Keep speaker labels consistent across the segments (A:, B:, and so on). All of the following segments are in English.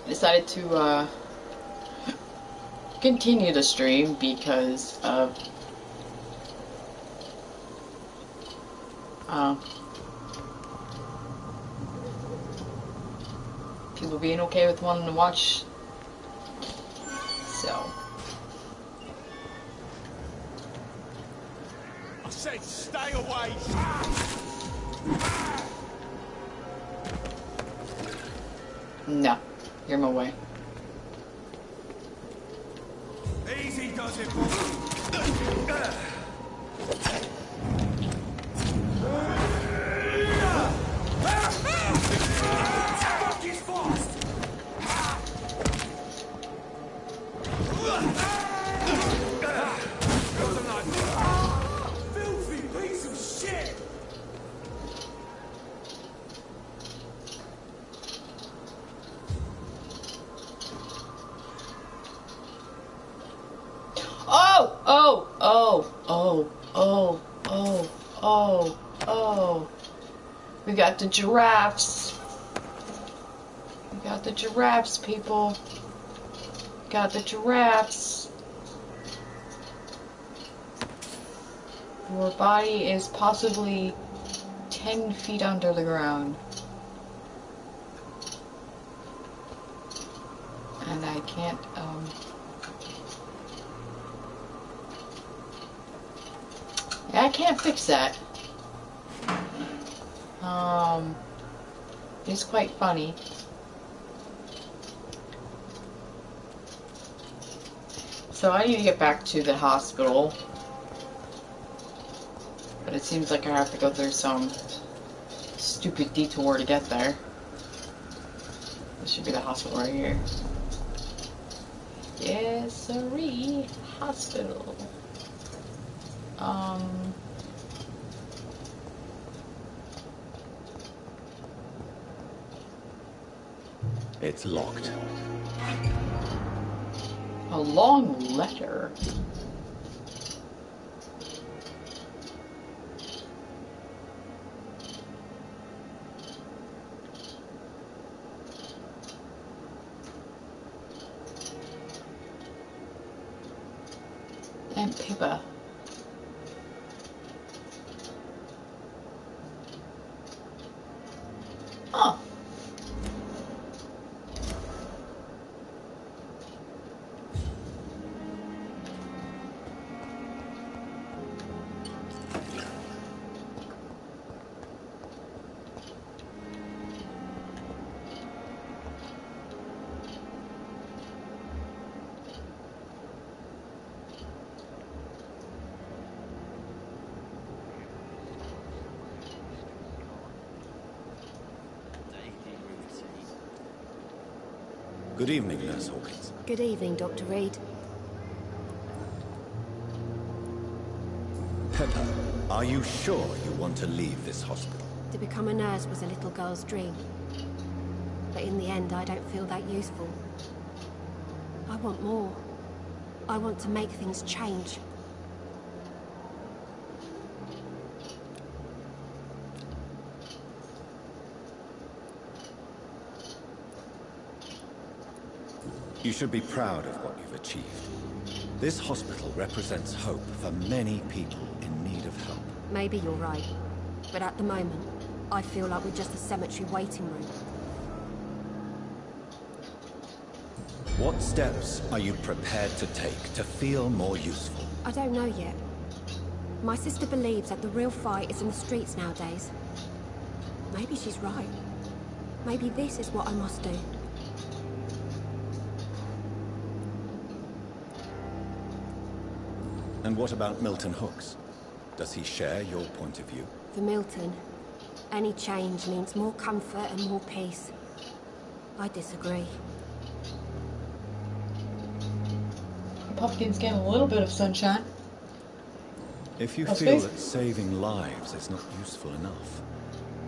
A: decided to continue the stream because of people being okay with wanting to watch. So
B: I said stay away.
A: no, you're in my way.
B: Easy does it, fuck is fast. Filthy piece of shit.
A: Oh. We got the giraffes. We got the giraffes, people. Got the giraffes. Your body is possibly 10 feet under the ground. And I can't, yeah, I can't fix that. It's quite funny. So I need to get back to the hospital. But it seems like I have to go through some stupid detour to get there. This should be the hospital right here. Yes, sirree. Hospital.
C: It's locked.
A: A long letter. And paper. Oh.
C: Good evening, Nurse Hawkins.
D: Good evening, Dr. Reed.
C: Pepper, are you sure you want to leave this hospital?
D: To become a nurse was a little girl's dream. But in the end, I don't feel that useful. I want more. I want to make things change.
C: You should be proud of what you've achieved. This hospital represents hope for many people in need of help.
D: Maybe you're right. But at the moment, I feel like we're just a cemetery waiting room.
C: What steps are you prepared to take to feel more useful?
D: I don't know yet. My sister believes that the real fight is in the streets nowadays. Maybe she's right. Maybe this is what I must do.
C: And what about Milton Hooks? Does he share your point of view?
D: For Milton, any change means more comfort and more peace. I disagree.
A: Pumpkin's getting a little bit of sunshine.
C: If you feel that saving lives is not useful enough,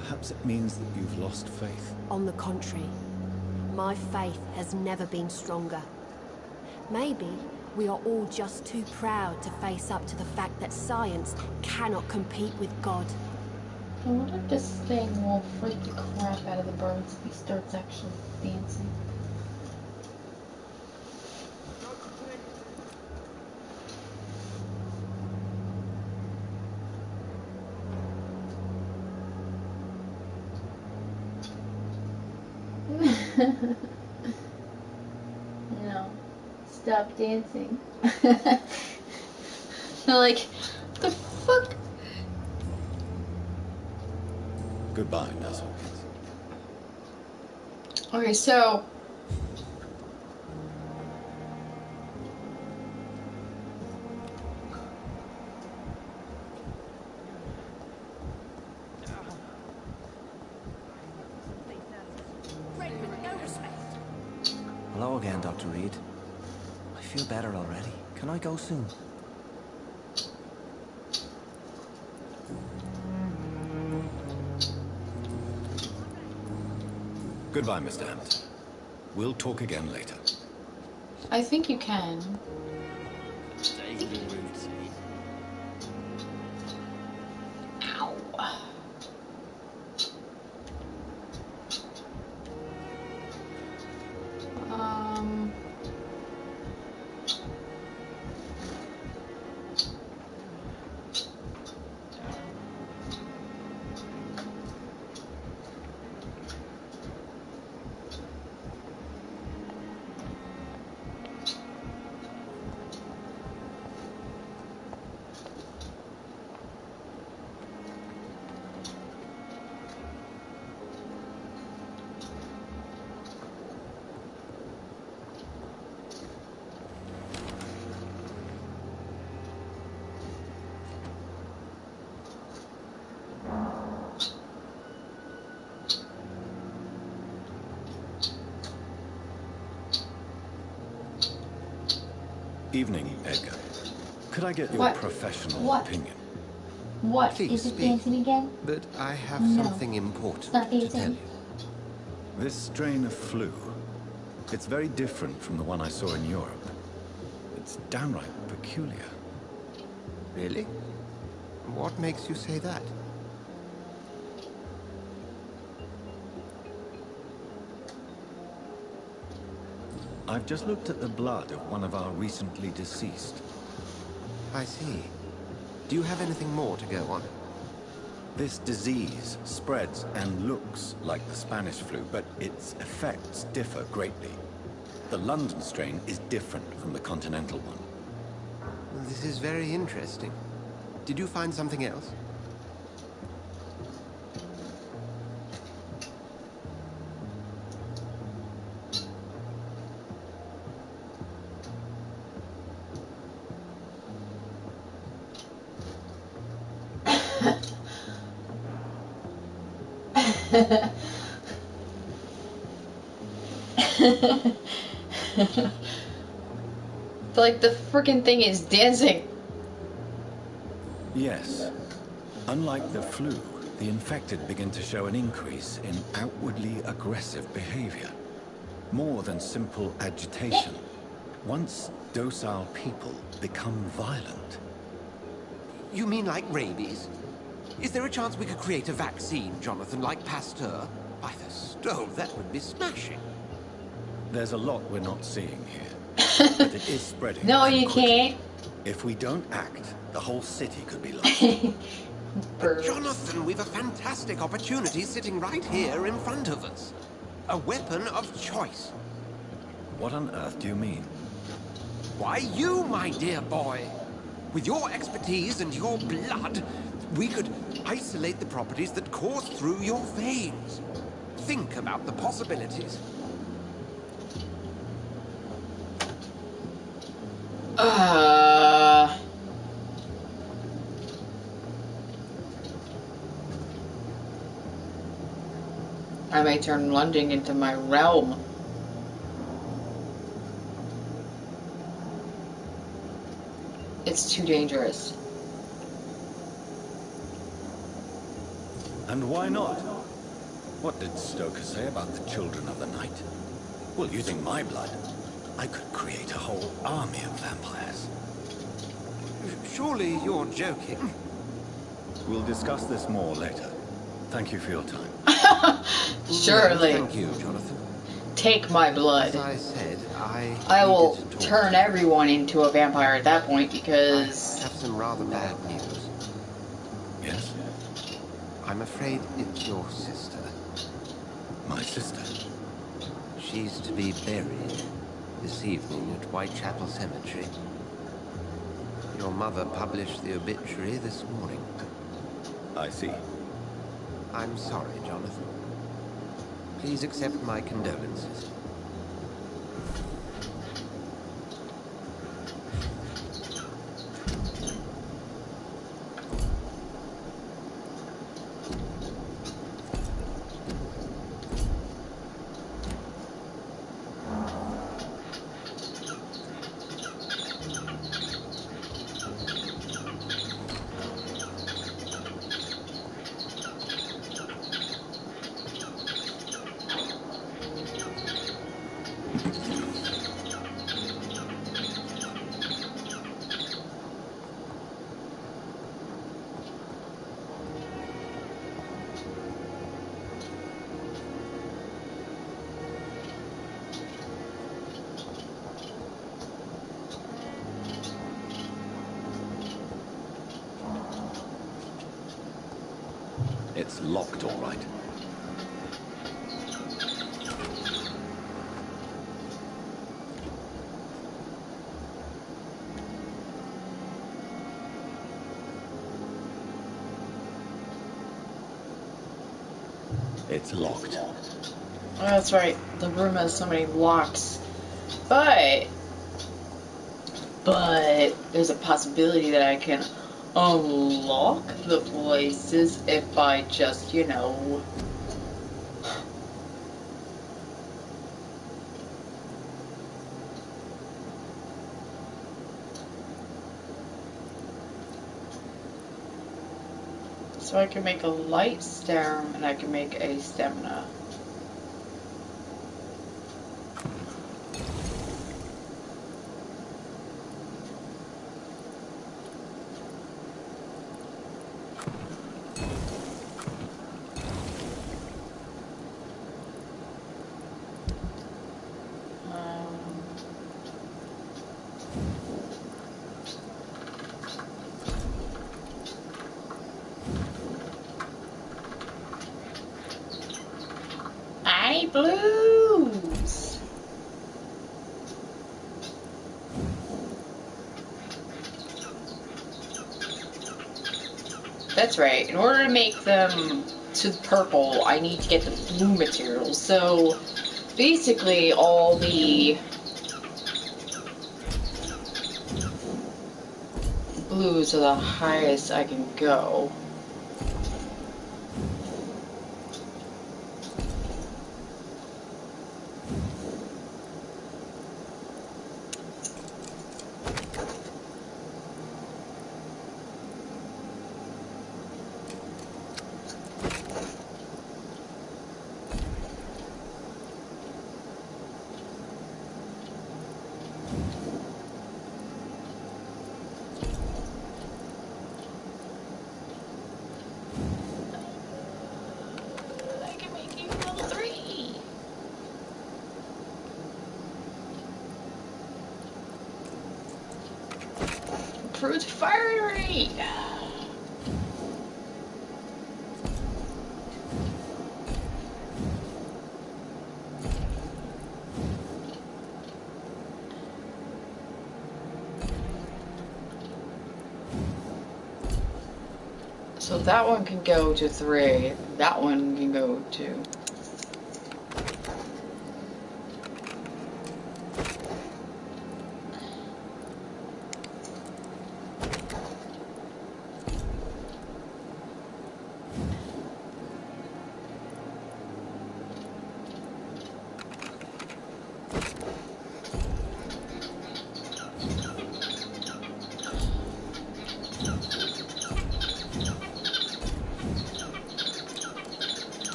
C: perhaps it means that you've lost faith.
D: On the contrary, my faith has never been stronger. Maybe we are all just too proud to face up to the fact that science cannot compete with God.
A: I wonder if this thing will freak the crap out of the birds if he starts actually dancing.
E: No. Stop dancing.
A: They're like, what the fuck?
C: Goodbye, Nurse Hawkins.
A: Okay, so
F: Hello again, Dr. Reed. I feel better already. Can I go soon?
C: Goodbye, Mr. Hampton. We'll talk again later.
A: I think you can. Ow. Um.
C: Evening, Edgar. Could I get your
E: What?
C: professional
E: What?
C: opinion?
E: What?
G: Please
E: Is it
G: speak.
E: dancing again?
G: But I have
E: No.
G: something important
E: Not
G: to
E: dancing.
G: tell you.
C: This strain of flu, it's very different from the one I saw in Europe. It's downright peculiar.
G: Really? What makes you say that?
C: I've just looked at the blood of one of our recently deceased.
G: I see. Do you have anything more to go on?
C: This disease spreads and looks like the Spanish flu, but its effects differ greatly. The London strain is different from the continental one.
G: This is very interesting. Did you find something else?
A: Like the freaking thing is dancing.
C: Yes. Unlike the flu, the infected begin to show an increase in outwardly aggressive behavior. More than simple agitation. Once docile people become violent.
G: You mean like rabies? Is there a chance we could create a vaccine, Jonathan, like Pasteur? By the stove, that would be smashing.
C: There's a lot we're not seeing here. But it is spreading.
A: No,
C: and
A: you
C: quickly.
A: can't.
C: If we don't act, the whole city could be lost.
G: But Jonathan, we've a fantastic opportunity sitting right here in front of us. A weapon of choice.
C: What on earth do you mean?
G: Why, you, my dear boy. With your expertise and your blood, we could isolate the properties that course through your veins. Think about the possibilities.
A: I may turn London into my realm. It's too dangerous.
C: And why not? What did Stoker say about the children of the night? Well, using my blood, I could create a whole army of vampires.
G: Surely you're joking.
C: We'll discuss this more later. Thank you for your time.
A: Surely.
G: Thank you, Jonathan.
A: Take my blood.
G: As I said,
A: I will
G: needed to talk
A: turn
G: to you.
A: everyone into a vampire at that point
G: I
A: because...
G: have some rather bad news.
C: Yes?
G: I'm afraid it's your sister.
C: My sister.
G: She's to be buried this evening at Whitechapel Cemetery. Your mother published the obituary this morning.
C: I see.
G: I'm sorry, Jonathan. Please accept my condolences.
C: It's locked, all right. It's locked.
A: Oh, that's right. The room has so many locks. But there's a possibility that I can unlock the places if I just, you know... So I can make a light serum and I can make a stamina. I blues. That's right. In order to make them to the purple, I need to get the blue materials. So basically, all the blues are the highest I can go. Improved fire rate! So that one can go to 3, that one can go to...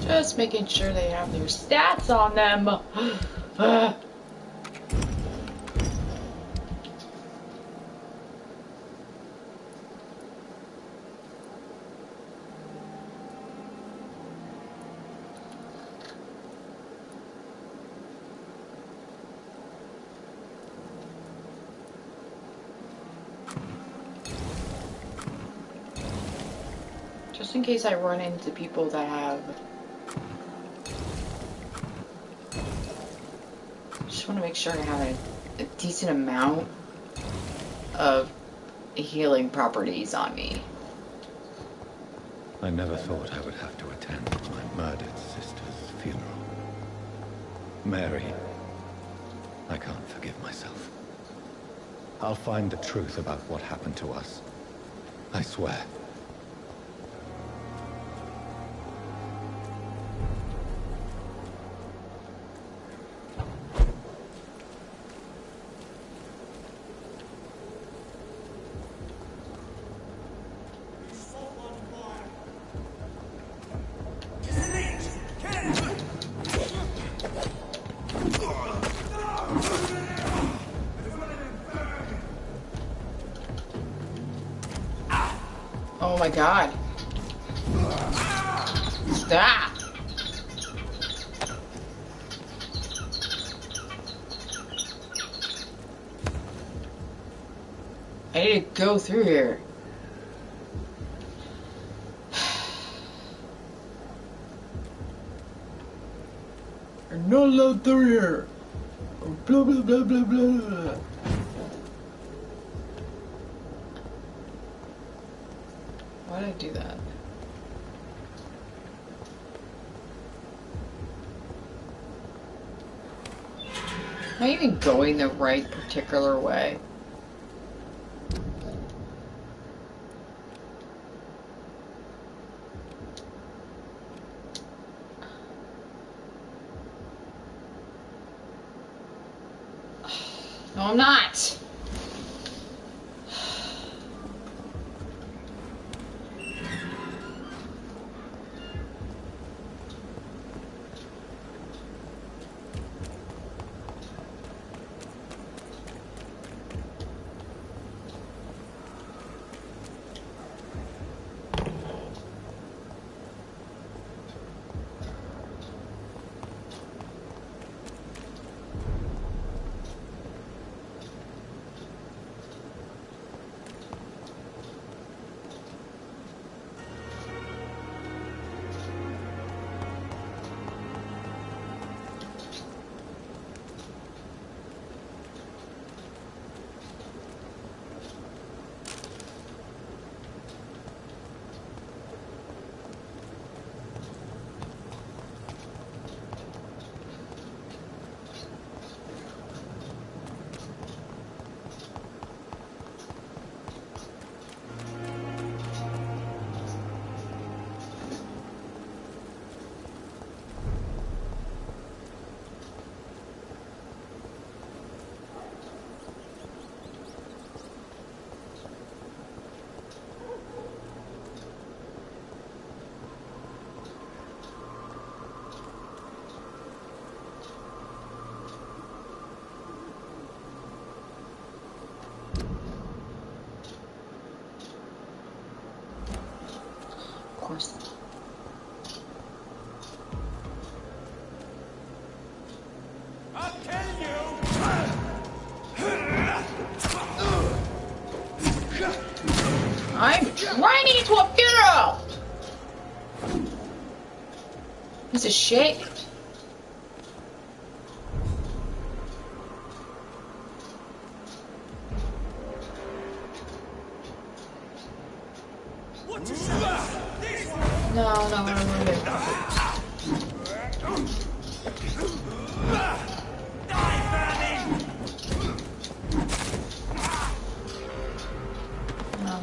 A: Just making sure they have their stats on them. Just in case I run into people that have... Just want to make sure I have a decent amount of healing properties on me.
C: I never thought I would have to attend my murdered sister's funeral. Mary, I can't forgive myself. I'll find the truth about what happened to us. I swear.
A: Oh my god. Stop! I need to go through here. You're not allowed through here. Blah blah blah blah blah. Why did I do that? Am I even going the right particular way? No, I'm not. Of course.
B: I'll kill you!
A: I'm running into a funeral! Piece of shit.
B: What is that? This one!
A: No, no, no, no, no.
B: Die, Fanny!
A: No.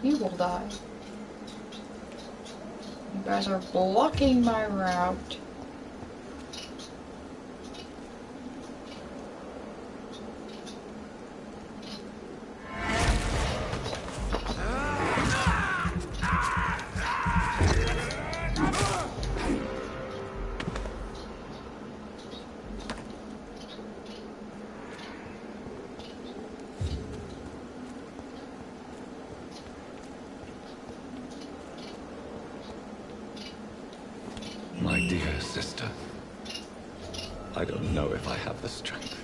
A: You will die. You guys are blocking my route.
C: My dear sister, I don't know if I have the strength.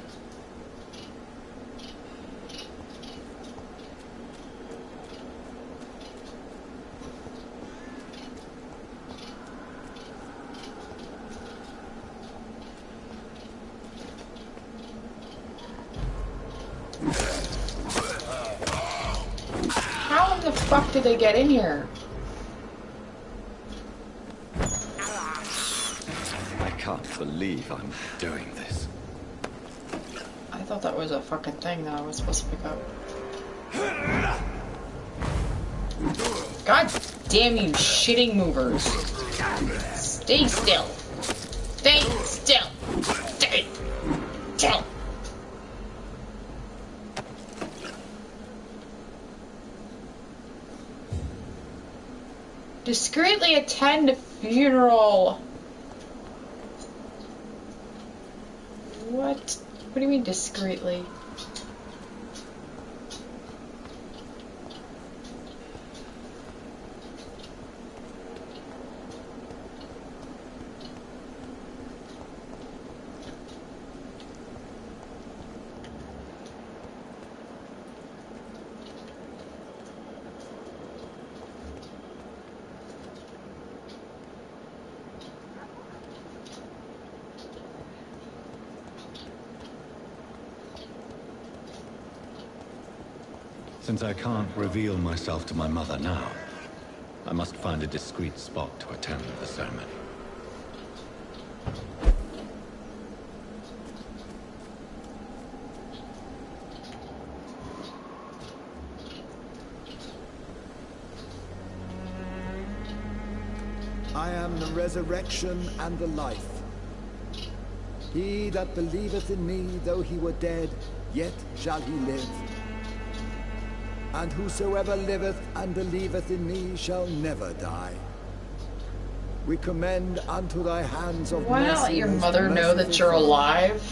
A: fuck did they get in here?
C: I can't believe I'm doing this.
A: I thought that was a fucking thing that I was supposed to pick up. God damn you shitting movers. Stay still. Stay still. Stay still. Discreetly attend a funeral. What? What do you mean discreetly?
C: Since I can't reveal myself to my mother now, I must find a discreet spot to attend the ceremony.
H: I am the resurrection and the life. He that believeth in me, though he were dead, yet shall he live. And whosoever liveth and believeth in me shall never die. We commend unto thy hands of
A: Why not let your mother know that you're alive?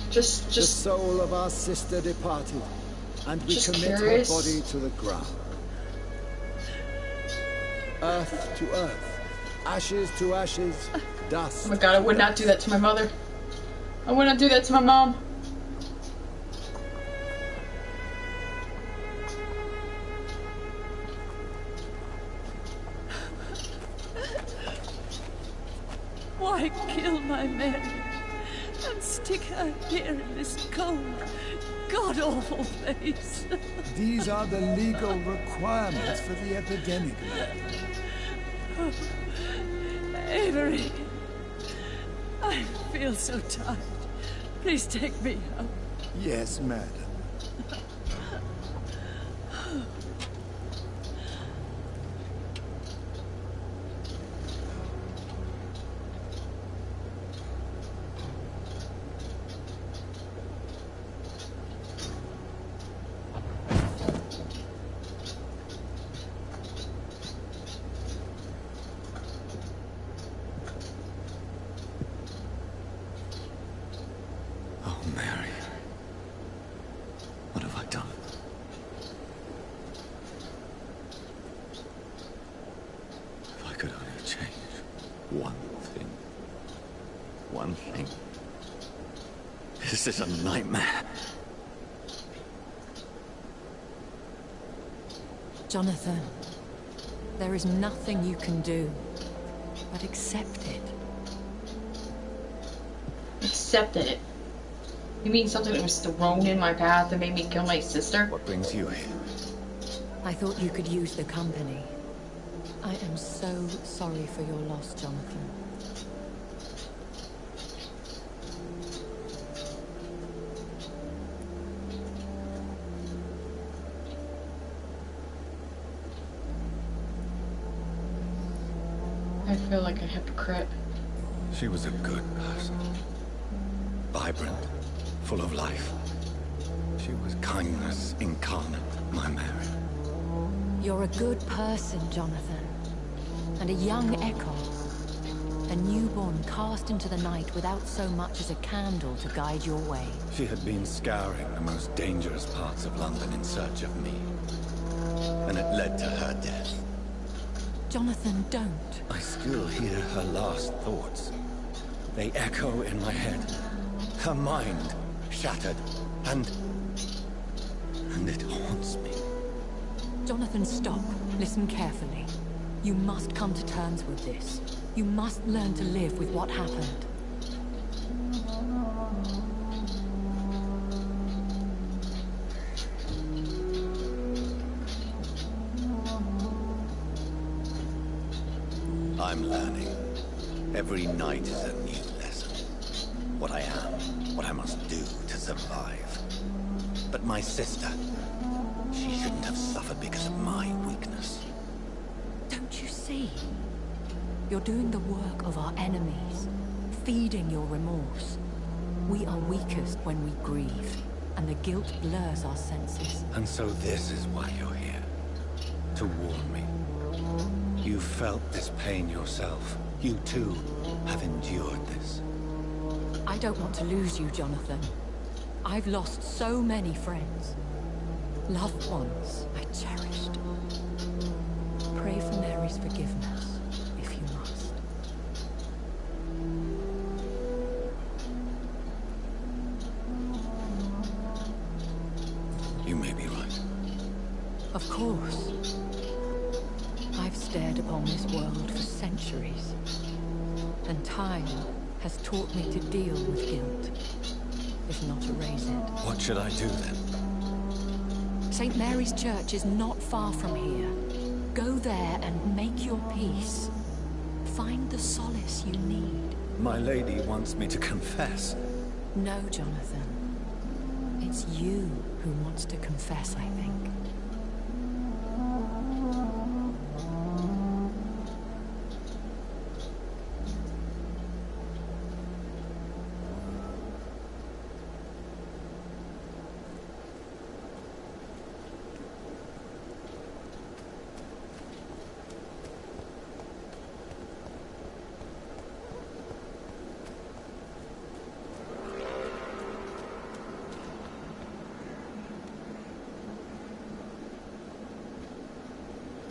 H: The
A: Just
H: soul of our sister departed, and we
A: Just
H: commit
A: curious.
H: her body to the ground. Earth to earth, ashes to ashes, dust.
A: oh my god, I would
H: to
A: not do that to my mother. I would not do that to my mom.
I: Why kill my Mary and stick her here in this cold, god-awful place?
H: These are the legal requirements for the epidemic, madam.
I: Avery, I feel so tired. Please take me out.
H: Yes, madam.
C: Oh, Mary. What have I done? If I could only change one thing. One thing. This is a nightmare.
J: Jonathan, there is nothing you can do but accept it.
A: Accepted it. You mean something that was thrown in my path that made me kill my sister?
C: What brings you here?
J: I thought you could use the company. I am so sorry for your loss, Jonathan.
A: I feel like a hypocrite.
C: She was a good person. Vibrant, full of life. She was kindness incarnate, my Mary.
J: You're a good person, Jonathan. And a young echo. A newborn cast into the night without so much as a candle to guide your way.
C: She had been scouring the most dangerous parts of London in search of me. And it led to her death.
J: Jonathan, don't.
C: I still hear her last thoughts. They echo in my head. Her mind shattered, and it haunts me.
J: Jonathan, stop. Listen carefully. You must come to terms with this. You must learn to live with what happened.
C: Every night is a new lesson. What I am, what I must do to survive. But my sister, she shouldn't have suffered because of my weakness.
J: Don't you see? You're doing the work of our enemies, feeding your remorse. We are weakest when we grieve, and the guilt blurs our senses.
C: And so this is why you're here. To warn me. You felt this pain yourself. You too have endured this.
J: I don't want to lose you, Jonathan. I've lost so many friends. Loved ones I cherished. Pray for Mary's forgiveness, if you must.
C: You may be right.
J: Of course. I've stared upon this world for centuries, and time has taught me to deal with guilt, if not erase it.
C: What should I do then?
J: St. Mary's Church is not far from here. Go there and make your peace. Find the solace you need.
C: My lady wants me to confess.
J: No, Jonathan. It's you who wants to confess, I think.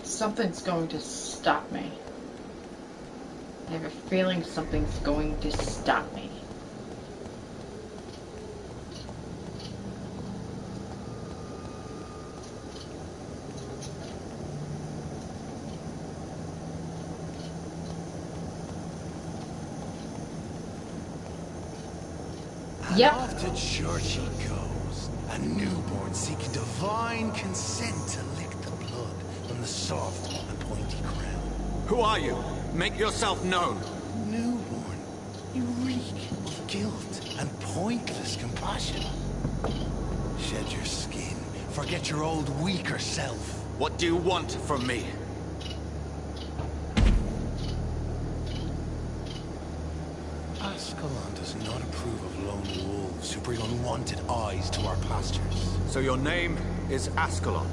A: Something's going to stop me. I have a feeling something's going to stop me. Yep.
K: Off to church he goes, a newborn seeking divine consent to lick the blood from the soft and pointy crown.
G: Who are you? Make yourself known.
K: Newborn, you reek of guilt and pointless compassion. Shed your skin, forget your old weaker self.
G: What do you want from me?
K: Ascalon does not approve of lone wolves who bring unwanted eyes to our pastures.
G: So your name is Ascalon?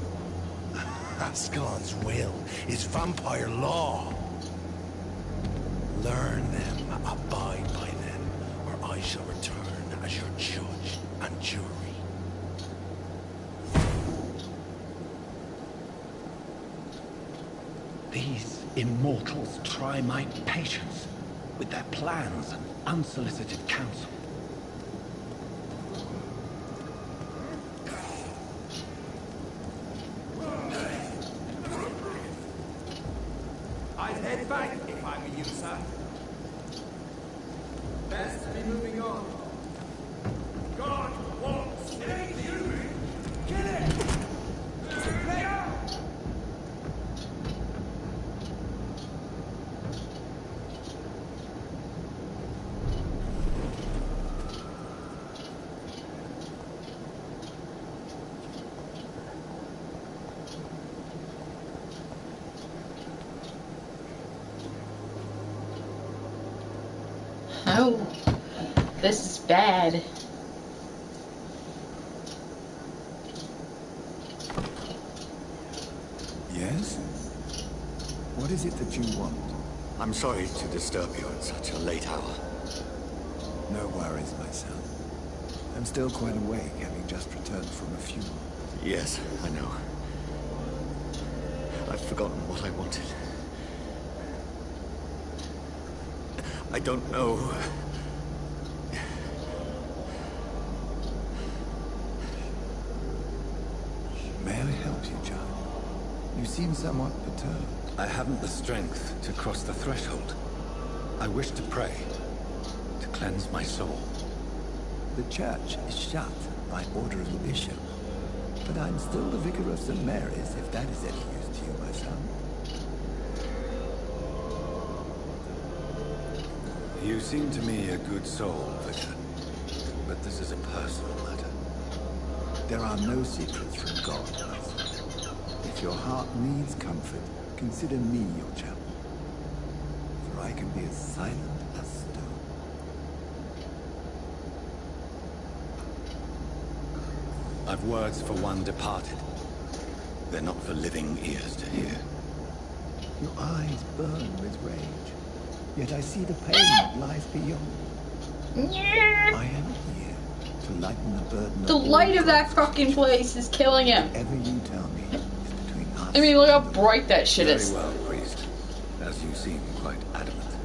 K: Ascalon's will is vampire law. Learn them, abide by them, or I shall return as your judge and jury.
C: These immortals try my patience with their plans and unsolicited counsel.
B: I'd head back if I were you, sir. Best to be moving on. God wants it. Get it! Player!
A: Oh, this is bad.
H: Yes? What is it that you want?
C: I'm sorry to disturb you at such a late hour.
H: No worries, my son. I'm still quite awake, having just returned from a funeral.
C: Yes, I know. I've forgotten what I wanted. I don't know.
H: May I help you, John? You seem somewhat perturbed.
C: I haven't the strength to cross the threshold. I wish to pray, to cleanse my soul.
H: The church is shut by order of the bishop. But I'm still the vicar of St. Mary's, if that is any use to you, my son.
C: You seem to me a good soul, Vicar. But this is a personal matter.
H: There are no secrets from God, my son. If your heart needs comfort, consider me your chaplain. For I can be as silent as stone.
C: I've words for one departed. They're not for living ears to hear.
H: Your eyes burn with rage, yet I see the pain that lies beyond. I am here to lighten the burden.
A: The light of that fucking place is killing him.
H: Whatever you tell me is between us.
A: I mean, look how bright that shit is.
C: Very well, priest. As you seem quite adamant.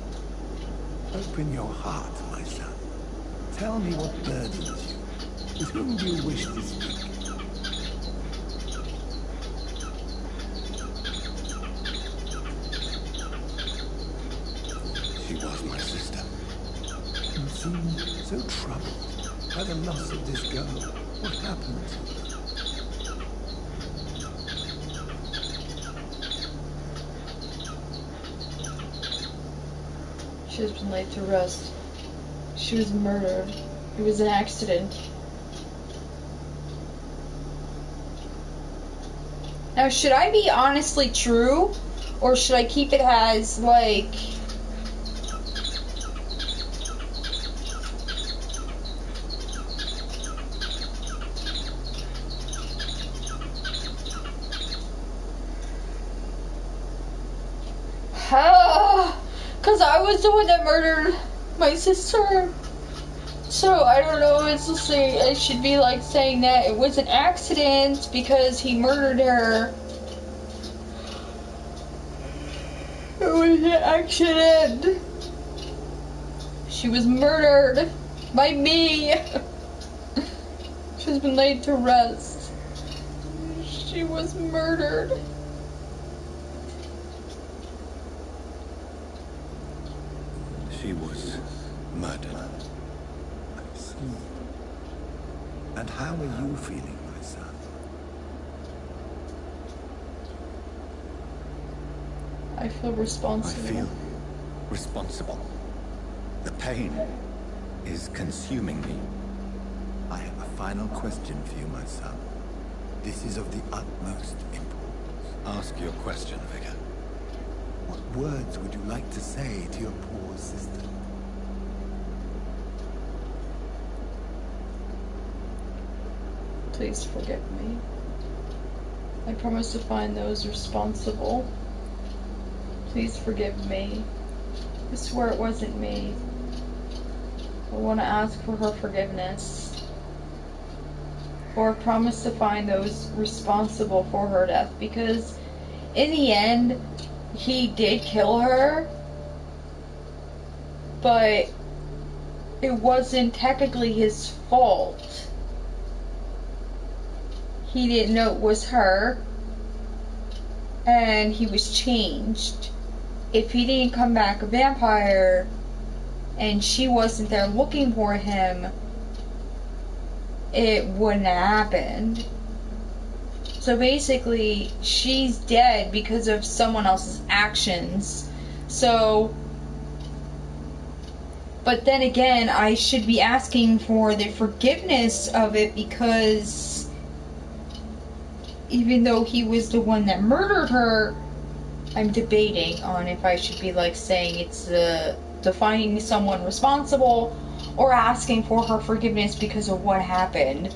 H: Open your heart, my son. Tell me what burdens you. With whom do you wish to speak?
C: She was my sister.
H: You seem so troubled by the loss of this girl. What happened to her?
E: She has been laid to rest. She was murdered. It was an accident.
A: Now, should I be honestly true? Or should I keep it as, like... Because I was the one that murdered my sister. So, I don't know, it's just like, I should be like saying that it was an accident because he murdered her. It was an accident. She was murdered by me. She's been laid to rest. She was murdered.
C: She was murdered.
H: I see. And how are you feeling, my son?
A: I feel responsible.
C: I feel responsible. The pain is consuming me.
H: I have a final question for you, my son. This is of the utmost importance.
C: Ask your question, Vicar.
H: What words would you like to say to your poor sister?
A: Please forgive me. I promise to find those responsible. Please forgive me. I swear it wasn't me. I want to ask for her forgiveness. Or promise to find those responsible for her death. Because in the end, he did kill her. But it wasn't technically his fault. He didn't know it was her. And he was changed. If he didn't come back a vampire and she wasn't there looking for him, it wouldn't have happened. So basically, she's dead because of someone else's actions. So, but then again, I should be asking for the forgiveness of it because even though he was the one that murdered her, I'm debating on if I should be like saying it's defining someone responsible or asking for her forgiveness because of what happened.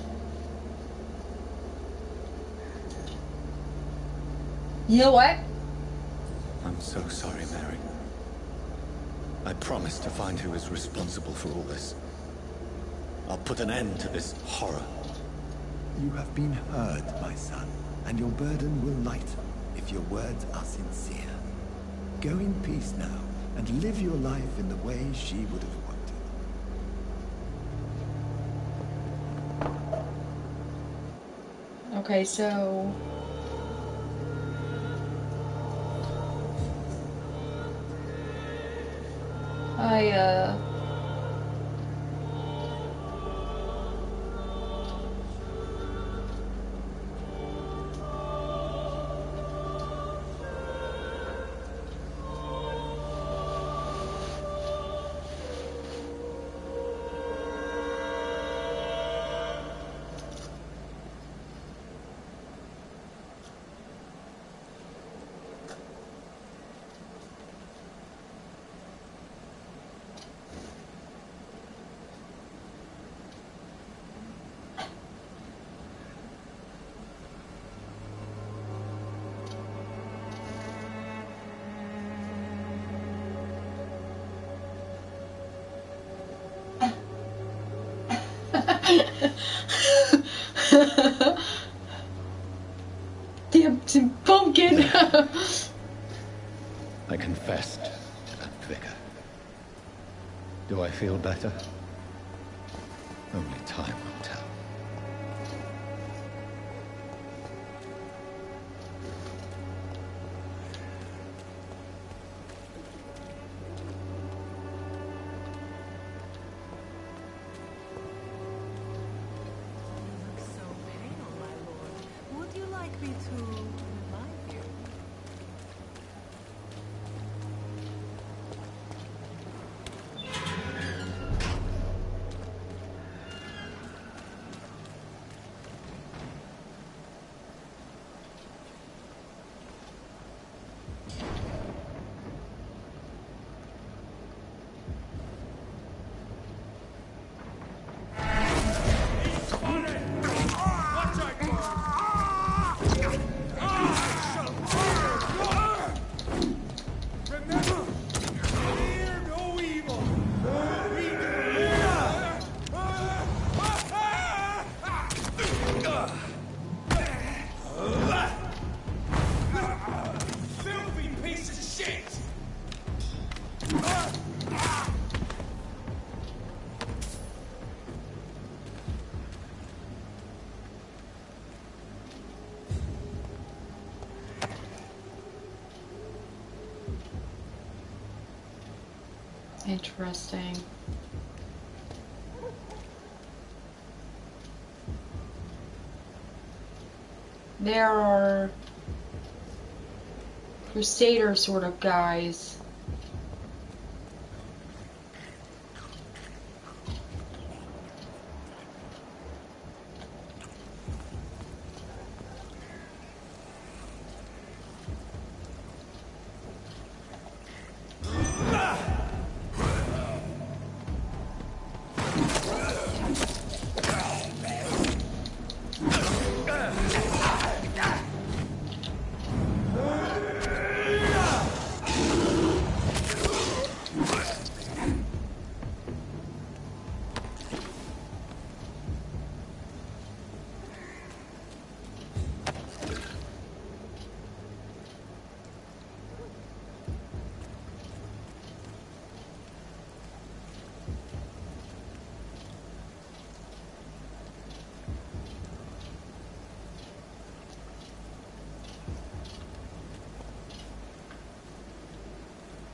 A: You know what?
C: I'm so sorry, Mary. I promise to find who is responsible for all this. I'll put an end to this horror.
H: You have been heard, my son, and your burden will lighten if your words are sincere. Go in peace now, and live your life in the way she would have wanted.
A: Okay, so...
E: Damn pumpkin!
C: I confessed to that vicar. Do I feel better? Only time will tell.
J: So pale, my lord. Would you like me to revive you?
E: Interesting. There are Crusader sort of guys.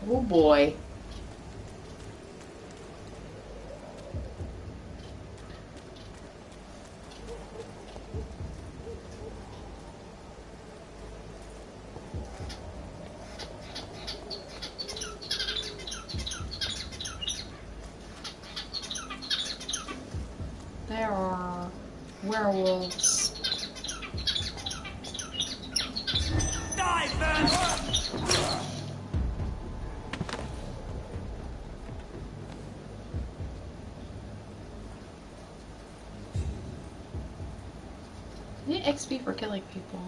E: Oh boy. There are werewolves.
B: Die, Vampyr!
E: I need XP for killing people.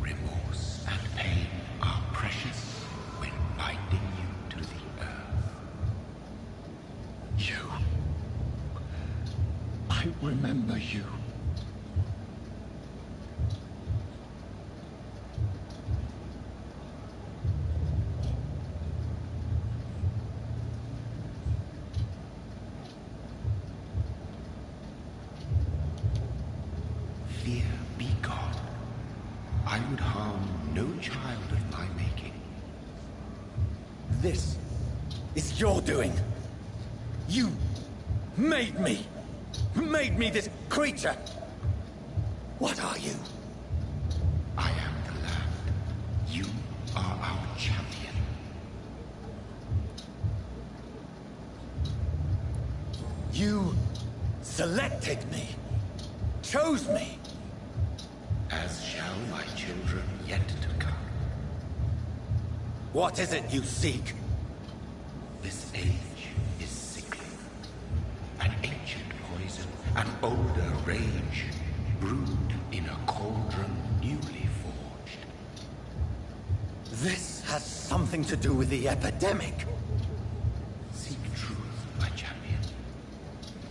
C: Remorse and pain are precious when binding you to the earth. You. I remember you. Fear be gone. I would harm no child of my making.
G: This is your doing.
C: You made me! Made me this creature! What are you?
K: I am the land. You are our champion.
C: You selected me, chose me.
K: As shall my children yet to come.
C: What is it you seek?
K: This age is sickly. An ancient poison, an older rage, brewed in a cauldron newly forged.
C: This has something to do with the epidemic.
K: Seek truth, my champion.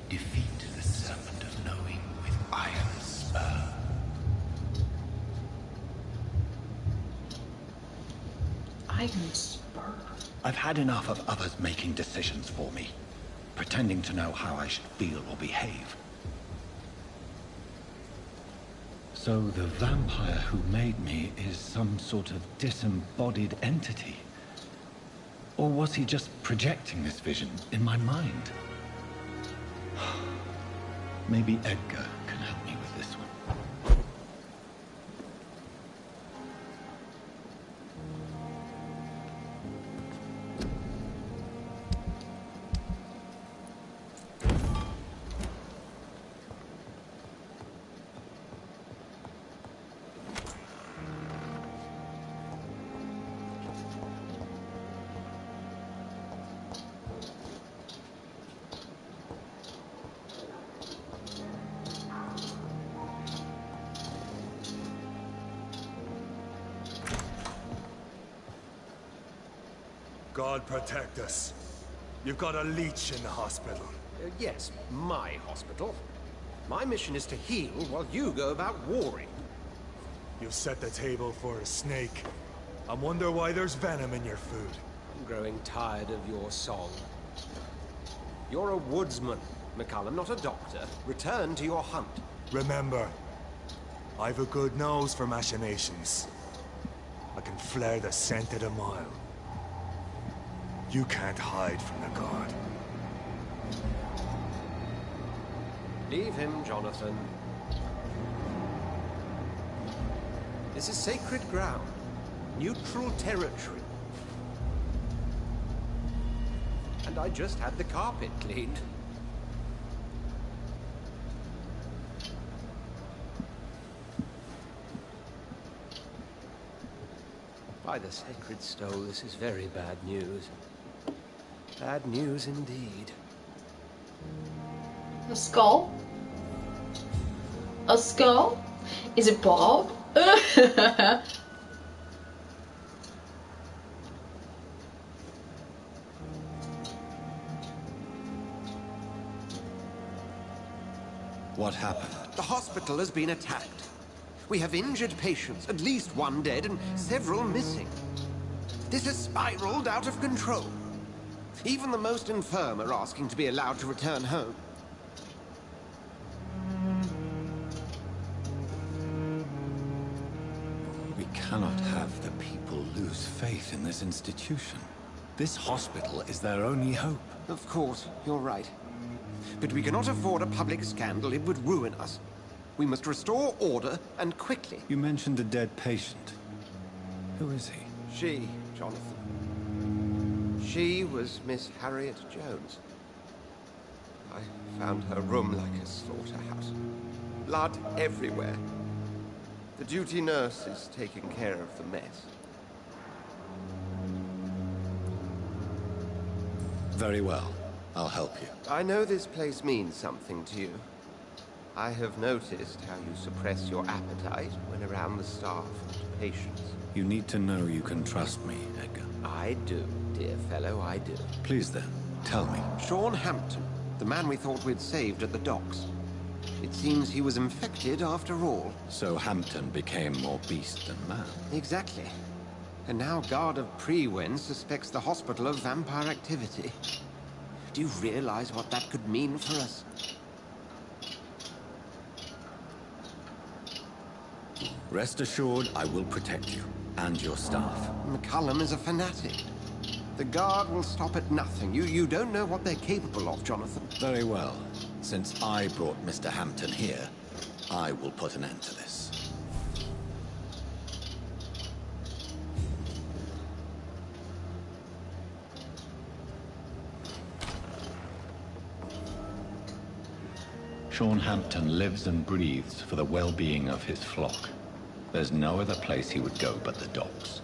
K: Defeat the serpent of knowing with iron spur.
E: Iron spur.
C: I've had enough of others making decisions for me, pretending to know how I should feel or behave. So the vampire who made me is some sort of disembodied entity? Or was he just projecting this vision in my mind? Maybe Edgar can help me with this one.
L: God protect us. You've got a leech in the hospital.
G: Yes, my hospital. My mission is to heal while you go about warring.
L: You've set the table for a snake. I wonder why there's venom in your food.
G: I'm growing tired of your song. You're a woodsman, McCullum, not a doctor. Return to your hunt.
L: Remember, I've a good nose for machinations. I can flare the scent at a mile. You can't hide from the god.
G: Leave him, Jonathan. This is sacred ground. Neutral territory. And I just had the carpet cleaned. By the sacred stone, this is very bad news. Bad news indeed.
E: A skull? A skull? Is it Bob?
C: What happened?
G: The hospital has been attacked. We have injured patients, at least one dead and several missing. This has spiraled out of control. Even the most infirm are asking to be allowed to return home.
C: We cannot have the people lose faith in this institution. This hospital is their only hope.
G: Of course, you're right. But we cannot afford a public scandal. It would ruin us. We must restore order, and quickly.
C: You mentioned a dead patient. Who is he?
G: She, Jonathan. She was Miss Harriet Jones. I found her room like a slaughterhouse. Blood everywhere. The duty nurse is taking care of the mess.
C: Very well. I'll help you.
G: I know this place means something to you. I have noticed how you suppress your appetite when around the staff and patients.
C: You need to know you can trust me, Edgar.
G: I do, dear fellow, I do.
C: Please then, tell me.
G: Sean Hampton, the man we thought we'd saved at the docks. It seems he was infected after all.
C: So Hampton became more beast than man.
G: Exactly. And now Guard of Prewen suspects the hospital of vampire activity. Do you realize what that could mean for us?
C: Rest assured, I will protect you and your staff.
G: McCullum is a fanatic. The guard will stop at nothing. You don't know what they're capable of, Jonathan.
C: Very well. Since I brought Mr. Hampton here, I will put an end to this. Sean Hampton lives and breathes for the well-being of his flock. There's no other place he would go but the docks.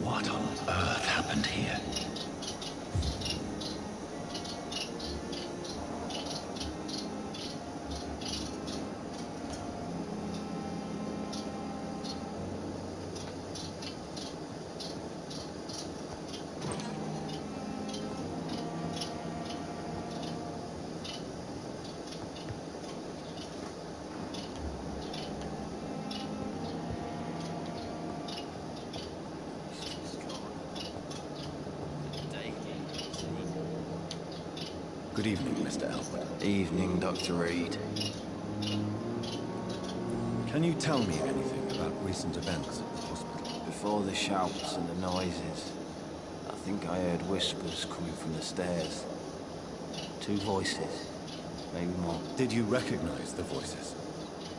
C: What on earth happened here? Good evening, Mr. Elwood.
F: Evening, Dr. Reed.
C: Can you tell me anything about recent events at the hospital?
F: Before the shouts and the noises, I think I heard whispers coming from the stairs. 2 voices, maybe more.
C: Did you recognize the voices?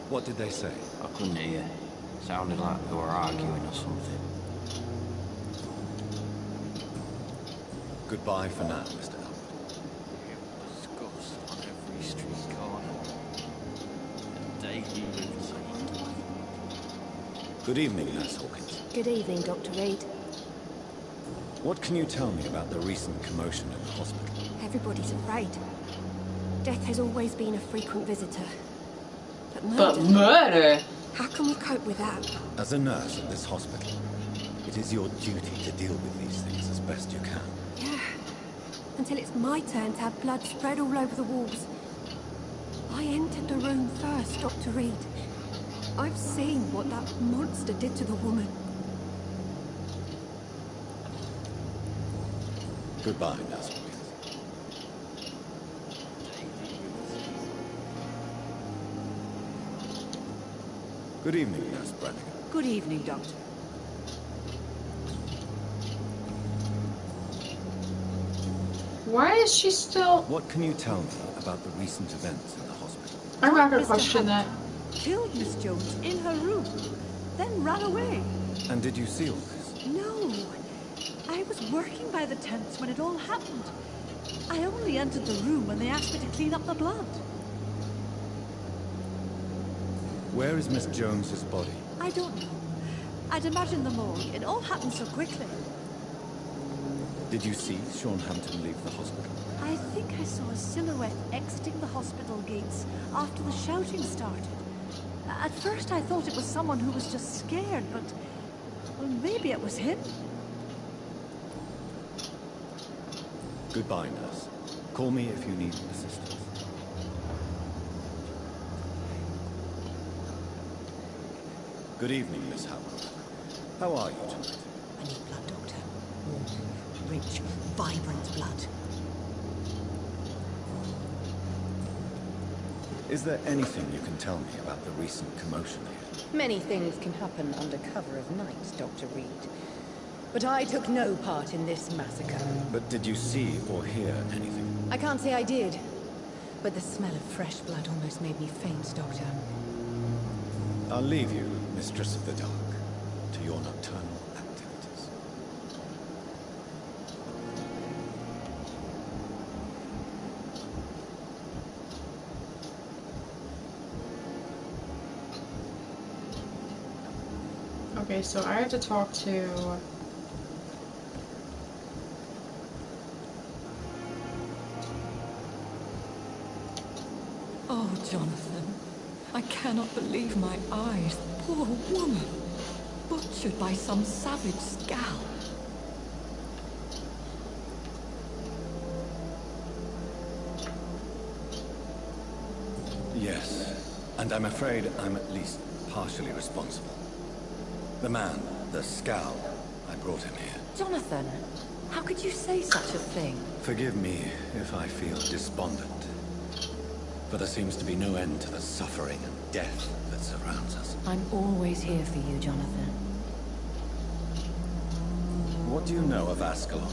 C: What did they say?
F: I couldn't hear. Sounded like they were arguing or something.
C: Goodbye for now, Mr. Elwood.
F: Discussed on every street corner. And daily routine.
C: Good evening, Nurse Hawkins.
D: Good evening, Dr. Reed.
C: What can you tell me about the recent commotion in the hospital?
D: Everybody's afraid. Death has always been a frequent visitor.
E: But murder?
D: How can we cope with that?
C: As a nurse at this hospital, it is your duty to deal with these things as best you can.
D: Yeah. Until it's my turn to have blood spread all over the walls. I entered the room first, Dr. Reed. I've seen what that monster did to the woman.
C: Goodbye, Nurse Hawkins. Good evening, Nurse Brannigan.
I: Good evening, Doctor.
E: Why is she still...
C: What can you tell me about the recent events in the hospital?
E: I'm not gonna question that.
I: Killed Miss Jones in her room, then ran away.
C: And did you see all this?
I: No. I was working by the tents when it all happened. I only entered the room when they asked me to clean up the blood.
C: Where is Miss Jones's body?
I: I don't know. I'd imagine the morgue. It all happened so quickly.
C: Did you see Sean Hampton leave the hospital?
I: I think I saw a silhouette exiting the hospital gates after the shouting started. At first I thought it was someone who was just scared, but... well, maybe it was him.
C: Goodbye, nurse. Call me if you need assistance. Good evening, Miss Howard. How are you tonight?
J: I need blood, Doctor. Warm, rich, vibrant blood.
C: Is there anything you can tell me about the recent commotion here?
M: Many things can happen under cover of night, Dr. Reed. But I took no part in this massacre.
C: But did you see or hear anything?
M: I can't say I did. But the smell of fresh blood almost made me faint, Doctor.
C: I'll leave you, Mistress of the Dark, to your nocturnal activities.
E: Okay, so I have to talk to...
J: Oh, Jonathan. I cannot believe my eyes. Poor woman. Butchered by some savage scowl.
C: And I'm afraid I'm at least partially responsible. The man, the scowl, I brought him here.
J: Jonathan, how could you say such a thing?
C: Forgive me if I feel despondent. But there seems to be no end to the suffering and death that surrounds us.
J: I'm always here for you, Jonathan.
C: What do you know of Ascalon?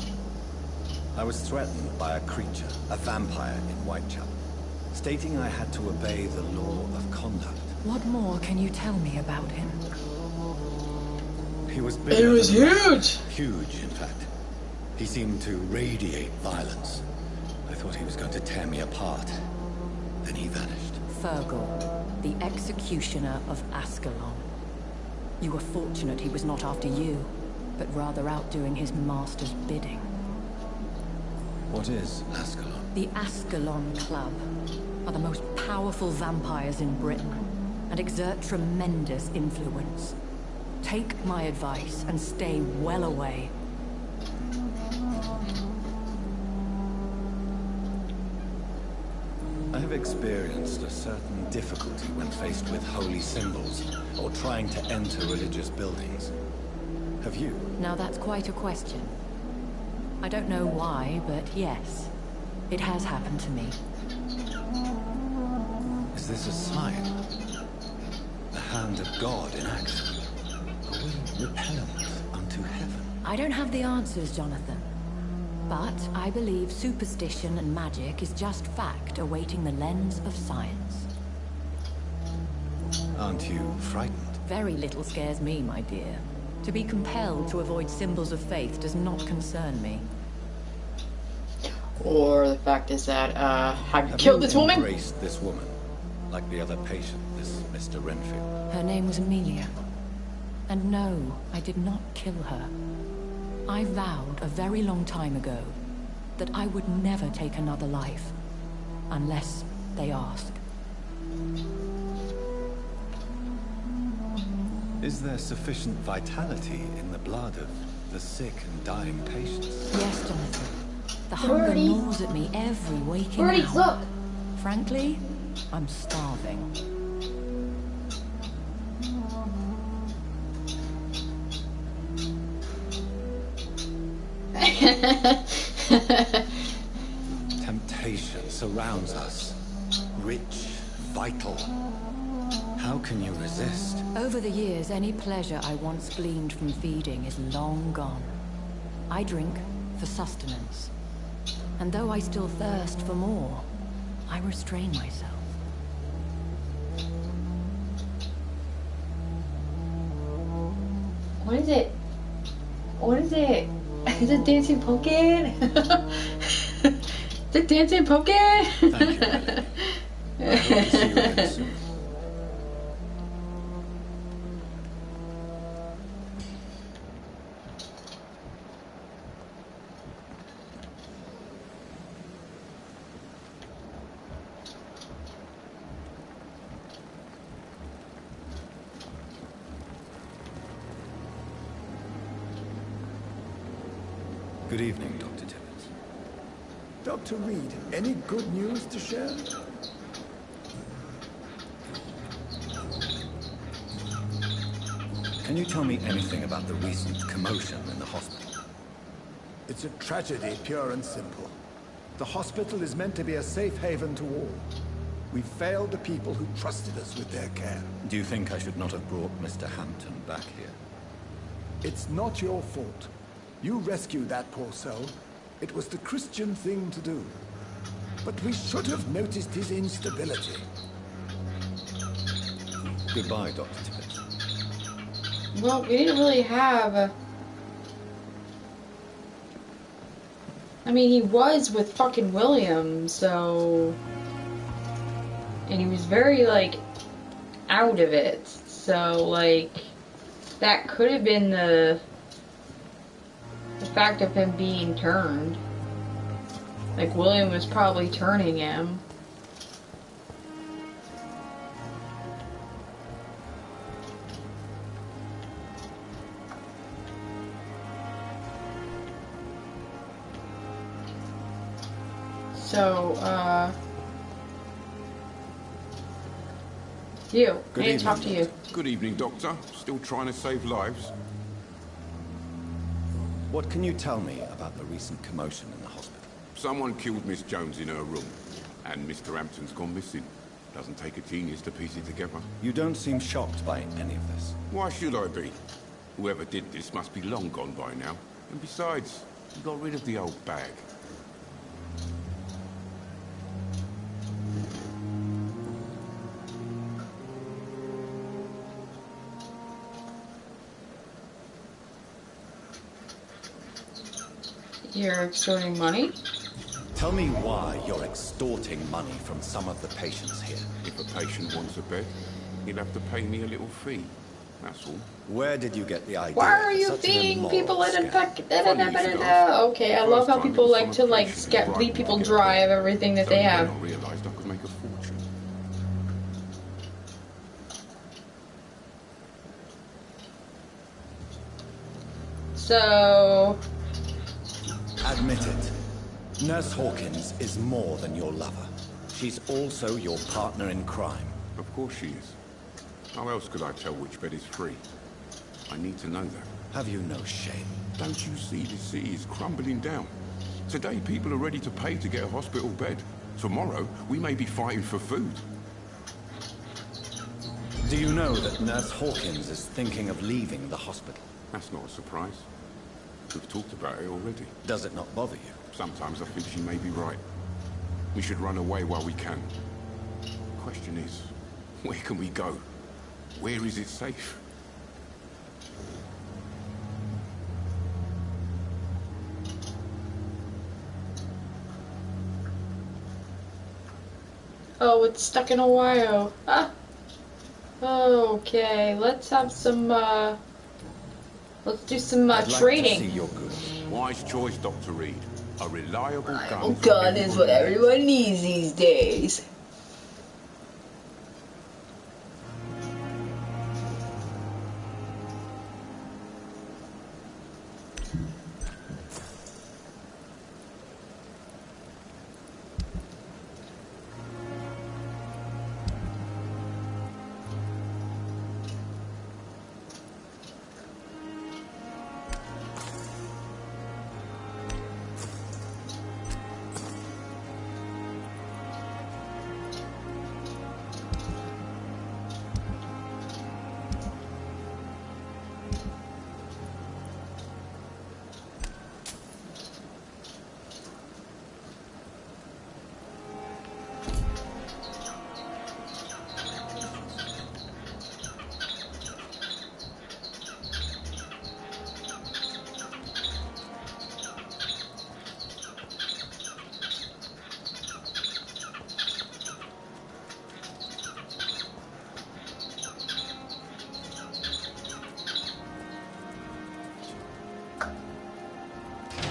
C: I was threatened by a creature, a vampire in Whitechapel, stating I had to obey the law of conduct.
J: What more can you tell me about him?
C: He was big.
E: It was huge!
C: Huge, in fact. He seemed to radiate violence. I thought he was going to tear me apart. Then he vanished.
J: Fergal, the executioner of Ascalon. You were fortunate he was not after you, but rather out doing his master's bidding.
C: What is Ascalon?
J: The Ascalon Club are the most powerful vampires in Britain and exert tremendous influence. Take my advice and stay well away.
C: I have experienced a certain difficulty when faced with holy symbols or trying to enter religious buildings. Have you?
J: Now that's quite a question. I don't know why, but yes, it has happened to me.
C: Is this a sign? The hand of God in action? Are we repellent unto heaven?
J: I don't have the answers, Jonathan. But I believe superstition and magic is just fact awaiting the lens of science.
C: Aren't you frightened?
J: Very little scares me, my dear. To be compelled to avoid symbols of faith does not concern me.
E: Or the fact is that, have you killed this woman?
C: Embraced this woman, like the other patient, this Mr. Renfield.
J: Her name was Amelia. And no, I did not kill her. I vowed a very long time ago that I would never take another life, unless they asked.
C: Is there sufficient vitality in the blood of the sick and dying patients?
J: Yes, Jonathan. The hunger gnaws at me every waking hour.
E: Look!
J: Frankly, I'm starving.
C: Temptation surrounds us. Rich, vital. How can you resist?
J: Over the years, any pleasure I once gleaned from feeding is long gone. I drink for sustenance. And though I still thirst for more, I restrain myself.
E: What is it? What is it? Is it dancing pumpkin? Is it dancing pumpkin?
C: Thank you, Ellie. I hope to see you again soon. Good evening, Dr. Tibbets.
H: Dr. Reed, any good news to share?
C: Can you tell me anything about the recent commotion in the hospital?
H: It's a tragedy, pure and simple. The hospital is meant to be a safe haven to all. We've failed the people who trusted us with their care.
C: Do you think I should not have brought Mr. Hampton back here?
H: It's not your fault. You rescued that poor soul. It was the Christian thing to do. But we should have noticed his instability.
C: Goodbye, Dr. Tibbets.
E: Well, we didn't really have I mean, he was with fucking William, so... And he was very, like, out of it. So, like, that could have been the fact of him being turned. Like, William was probably turning him. So, You.
C: Good
E: I need to talk to
C: evening,
E: you.
N: Good evening, Doctor. Still trying to save lives?
C: What can you tell me about the recent commotion in the hospital?
N: Someone killed Miss Jones in her room, and Mr. Hampton's gone missing. Doesn't take a genius to piece it together.
C: You don't seem shocked by any of this.
N: Why should I be? Whoever did this must be long gone by now. And besides, he got rid of the old bag.
E: You're extorting money?
C: Tell me why you're extorting money from some of the patients here.
N: If a patient wants a bed, he'll have to pay me a little fee. That's all.
C: Where did you get the idea?
E: Why are
C: for
E: you
C: such an
E: feeding
C: immoral
E: people in
C: scam?
E: a bucket? Okay, I love how people like to leave people dry of everything that they have.
N: I realized I could make a fortune.
E: So...
C: Admit it. Nurse Hawkins is more than your lover. She's also your partner in crime.
N: Of course she is. How else could I tell which bed is free? I need to know that.
C: Have you no shame?
N: Don't you see this city is crumbling down? Today people are ready to pay to get a hospital bed. Tomorrow we may be fighting for food.
C: Do you know that Nurse Hawkins is thinking of leaving the hospital?
N: That's not a surprise. We've talked about it already.
C: Does it not bother you?
N: Sometimes I think she may be right. We should run away while we can. Question is, where can we go? Where is it safe?
E: Oh, it's stuck in Ohio. Ah. Okay, let's have some, let's do some, trading.
N: Like to see your goods. Wise choice, Dr. Reed. A reliable gun.
E: Gun is what everyone needs these days.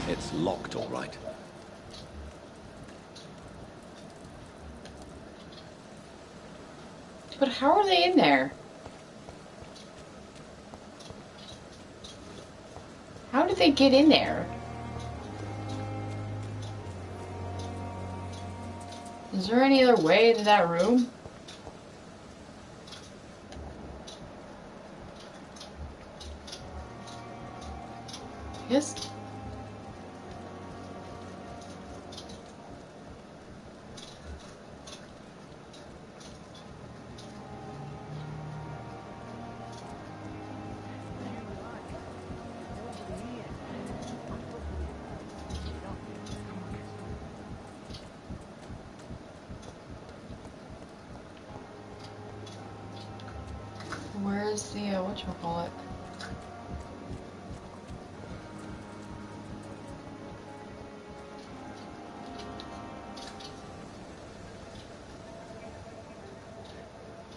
C: It's locked, all right.
E: But how are they in there? How did they get in there? Is there any other way to that room? Yes. Where's the, whatchamacallit?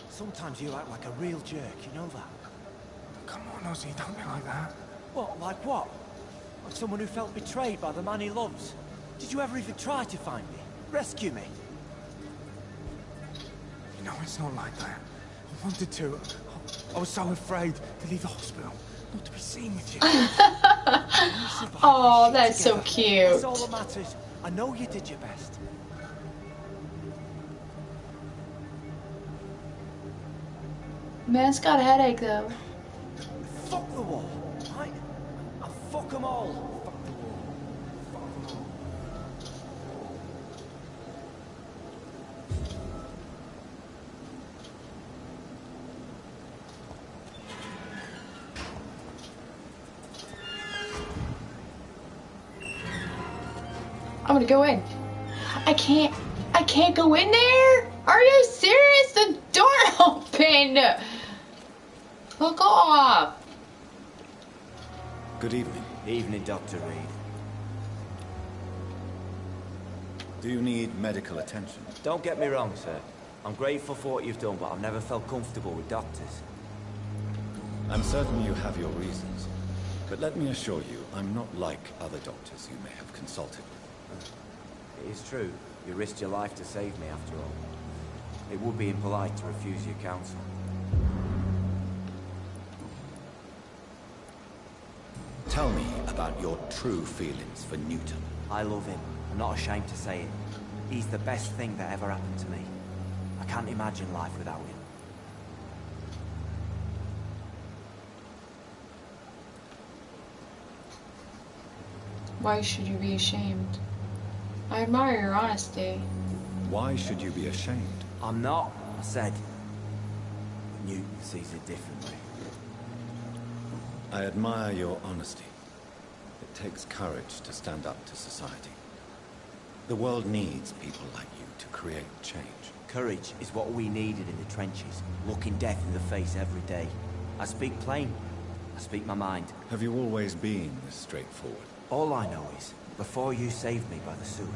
O: Sometimes you act like a real jerk, you know that?
L: Come on, Ozzy, don't be like that.
O: What, like what? Like someone who felt betrayed by the man he loves? Did you ever even try to find me? Rescue me?
L: No, it's not like that. I wanted to. I was so afraid to leave the hospital, not to be seen with you.
E: Oh, that's so cute.
O: That's all that matters. I know you did your best.
A: Man's got a headache though.
O: Fuck the war, right? And fuck them all. Fuck the war. Fuck them all.
A: I'm gonna go in. I can't go in there? Are you serious? The door opened! Fuck off!
C: Good evening.
P: Evening, Dr. Reed.
C: Do you need medical attention?
P: Don't get me wrong, sir. I'm grateful for what you've done, but I've never felt comfortable with doctors.
C: I'm certain you have your reasons. But let me assure you, I'm not like other doctors you may have consulted with.
P: It is true. You risked your life to save me, after all. It would be impolite to refuse your counsel.
C: Tell me about your true feelings for Newton.
P: I love him. I'm not ashamed to say it. He's the best thing that ever happened to me. I can't imagine life without him.
A: Why should you be ashamed? I admire your honesty.
C: Why should you be ashamed?
P: I'm not, I said. But Newton sees it differently.
C: I admire your honesty. It takes courage to stand up to society. The world needs people like you to create change.
P: Courage is what we needed in the trenches, looking death in the face every day. I speak plain. I speak my mind.
C: Have you always been this straightforward?
P: All I know is, before you saved me by the sewer,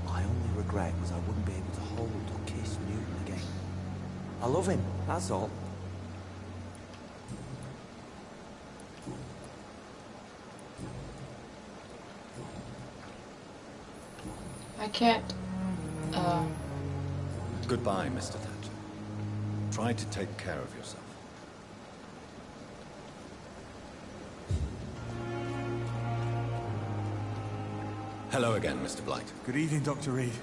P: my only regret was I wouldn't be able to hold or kiss Newton again. I love him, that's all.
A: I can't,
C: Goodbye, Mr. Thatcher. Try to take care of yourself. Hello again, Mr. Blight.
L: Good evening, Dr. Reed.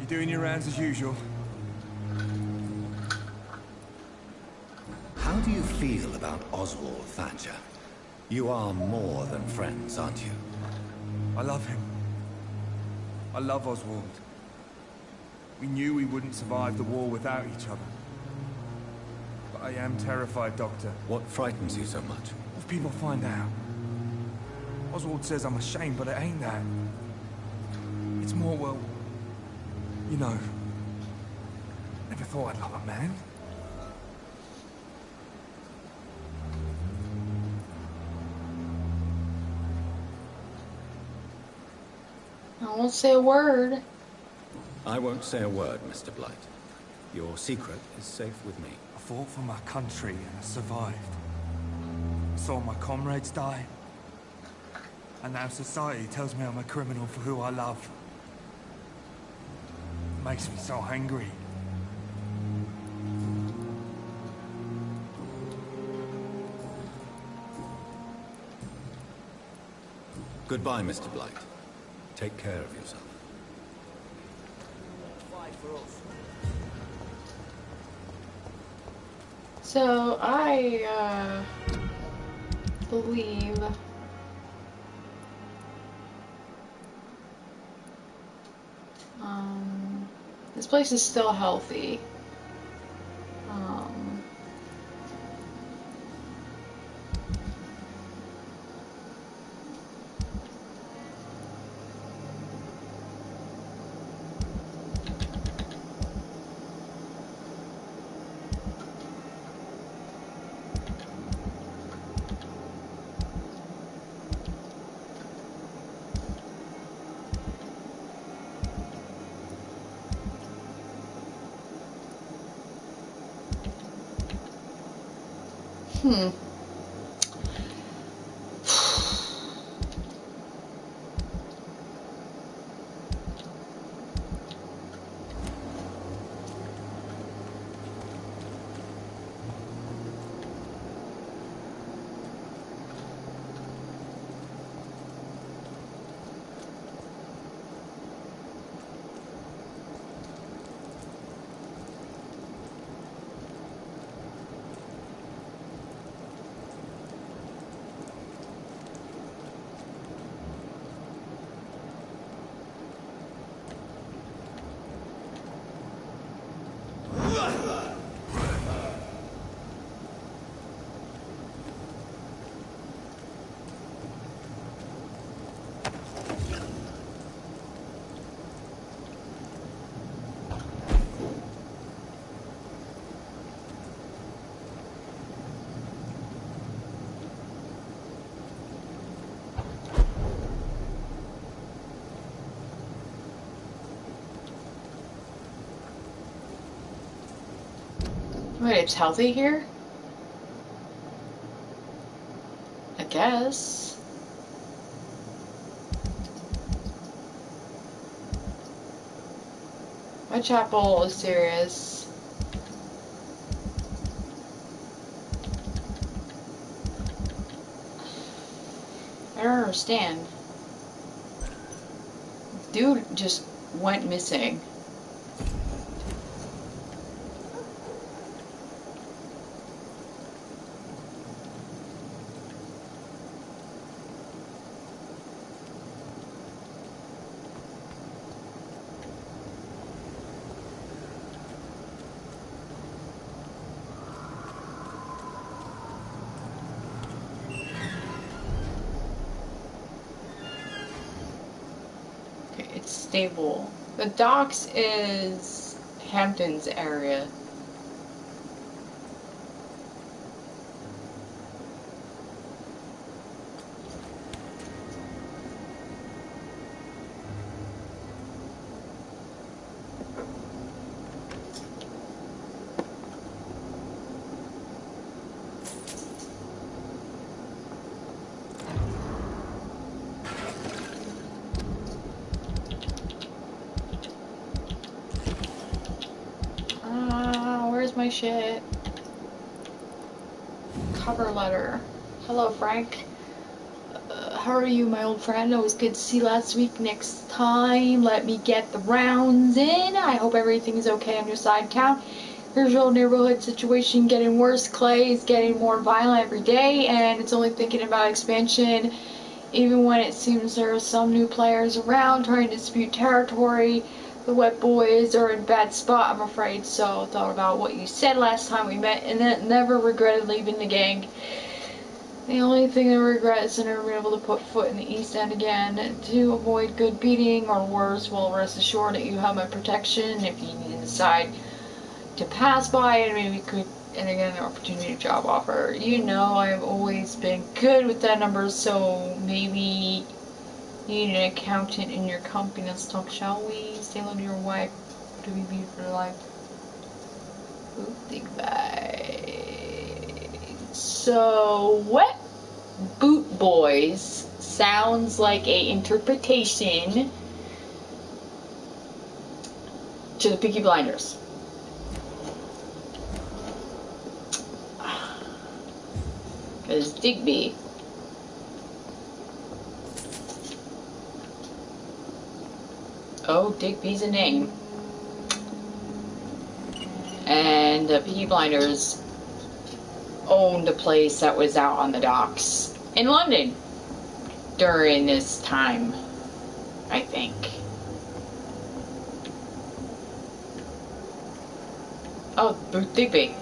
L: You doing your rounds as usual?
C: How do you feel about Oswald Thatcher? You are more than friends, aren't you?
L: I love him. I love Oswald. We knew we wouldn't survive the war without each other. But I am terrified, Doctor.
C: What frightens you so much?
L: If people find out. Oswald says I'm ashamed, but it ain't that. It's more, well, you know, never thought I'd love a man.
A: I won't say a word.
C: I won't say a word, Mr. Blight. Your secret is safe with me.
L: I fought for my country and I survived. I saw my comrades die. And now society tells me I'm a criminal for who I love. It makes me so angry.
C: Goodbye, Mr. Blight. Take care of yourself.
P: Fight for us.
A: So, I, believe... this place is still healthy.
E: Wait, it's healthy here? I guess. My chapel is serious. I don't understand. Dude just went missing. It's stable. The docks is Hampton's area. Where's my shit? Cover letter. Hello, Frank. How are you, my old friend? It was good to see you last week. Next time, let me get the rounds in. I hope everything's okay on your side, Count. Here's your neighborhood situation getting worse. Clay is getting more violent every day, and it's only thinking about expansion. Even when it seems there are some new players around trying to dispute territory, the wet boys are in a bad spot, I'm afraid. So, thought about what you said last time we met, and then never regretted leaving the gang. The only thing I regret is never being able to put foot in the East End again. To avoid good beating or worse, well, rest assured that you have my protection if you decide to pass by and maybe could and again an opportunity job offer. You know I've always been good with that number, so maybe you need an accountant in your company. Let's talk, shall we? Stay low to your wife to be beautiful for life. Ooh, big bag. So what Boot Boys sounds like a interpretation to the Peaky Blinders. Because Digby Digby's a name. And the Peaky Blinders owned a place that was out on the docks in London during this time, I think. Oh, Booth Digby.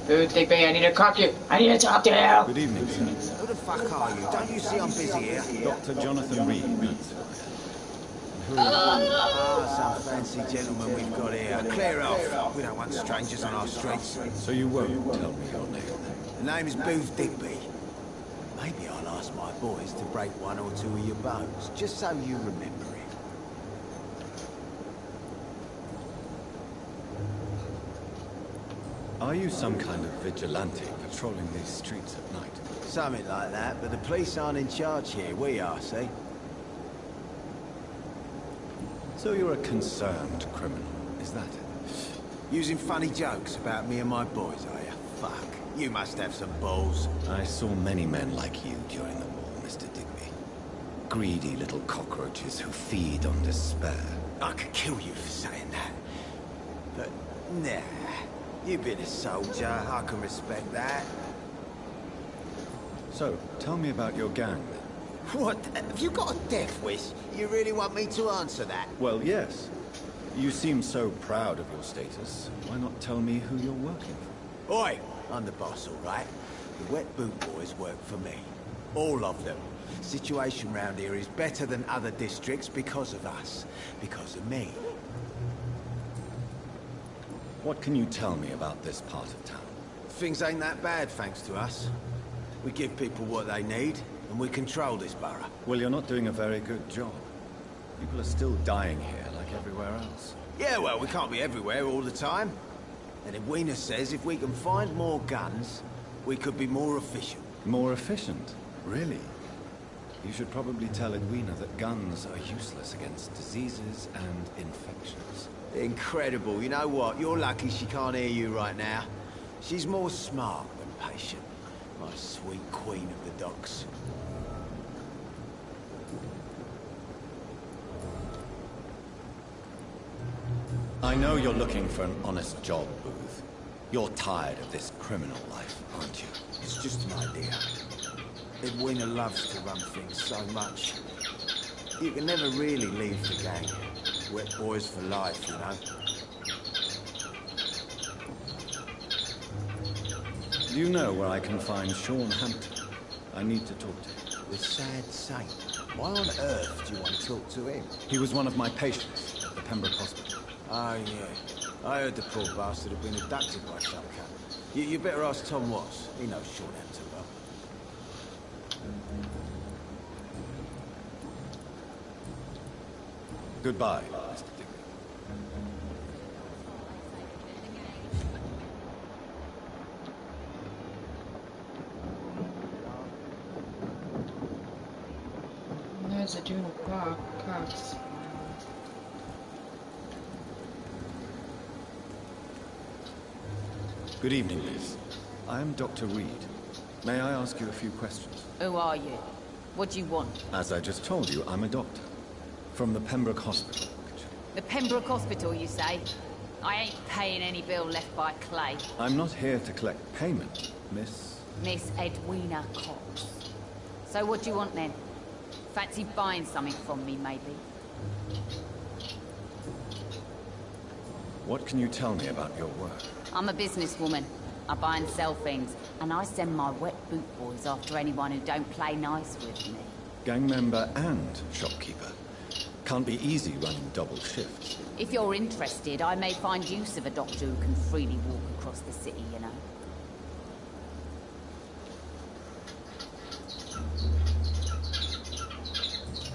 E: Booth Digby, I need to talk to you. I need to talk to you.
C: Good evening, sir.
F: Who the fuck are you? Don't you see I'm busy here?
C: Dr. Jonathan Reed.
F: Some fancy gentleman we've got here. Clear off. We don't want strangers on our streets.
C: So you won't tell me your name?
F: The name is Booth Digby. Maybe I'll ask my boys to break one or two of your bones, just so you remember it.
C: Are you some kind of vigilante patrolling these streets at night?
F: Something like that, but the police aren't in charge here. We are, see?
C: So you're a concerned criminal, is that it?
F: Using funny jokes about me and my boys, are you? Fuck. You must have some balls.
C: I saw many men like you during the war, Mr. Digby. Greedy little cockroaches who feed on despair.
F: I could kill you for saying that. But, nah. You've been a soldier. I can respect that.
C: So, tell me about your gang, then.
F: What? Have you got a death wish? You really want me to answer that?
C: Well, yes. You seem so proud of your status. Why not tell me who you're working for?
F: Oi! I'm the boss, all right? The Wet Boot Boys work for me. All of them. Situation round here is better than other districts because of us. Because of me.
C: What can you tell me about this part of town?
F: Things ain't that bad, thanks to us. We give people what they need, and we control this borough.
C: Well, you're not doing a very good job. People are still dying here, like everywhere else.
F: Yeah, well, we can't be everywhere all the time. And Edwina says if we can find more guns, we could be more efficient.
C: More efficient? Really? You should probably tell Edwina that guns are useless against diseases and infections.
F: Incredible. You know what? You're lucky she can't hear you right now. She's more smart than patient. My sweet queen of the docks.
C: I know you're looking for an honest job, Booth. You're tired of this criminal life, aren't you?
F: It's just an idea. Edwina loves to run things so much. You can never really leave the gang. Wet boys for life, you know.
C: Do you know where I can find Sean Hampton? I need to talk to him.
F: The sad saint. Why on earth do you want to talk to him?
C: He was one of my patients at the Pembroke Hospital.
F: Oh, yeah. I heard the poor bastard had been abducted by some cunt. You better ask Tom Watts. He knows Sean Hampton well.
C: Goodbye, Mr. Digby.
E: There's a Juno Cox.
C: Good evening, Liz. I am Dr. Reed. May I ask you a few questions?
Q: Who are you? What do you want?
C: As I just told you, I'm a doctor. From the Pembroke Hospital.
Q: The Pembroke Hospital, you say? I ain't paying any bill left by Clay.
C: I'm not here to collect payment, Miss...
Q: Miss Edwina Cox. So what do you want then? Fancy buying something from me, maybe?
C: What can you tell me about your work?
Q: I'm a businesswoman. I buy and sell things, and I send my wet boot boys after anyone who don't play nice with me.
C: Gang member and shopkeeper. Can't be easy running double shifts.
Q: If you're interested, I may find use of a doctor who can freely walk across the city, you know.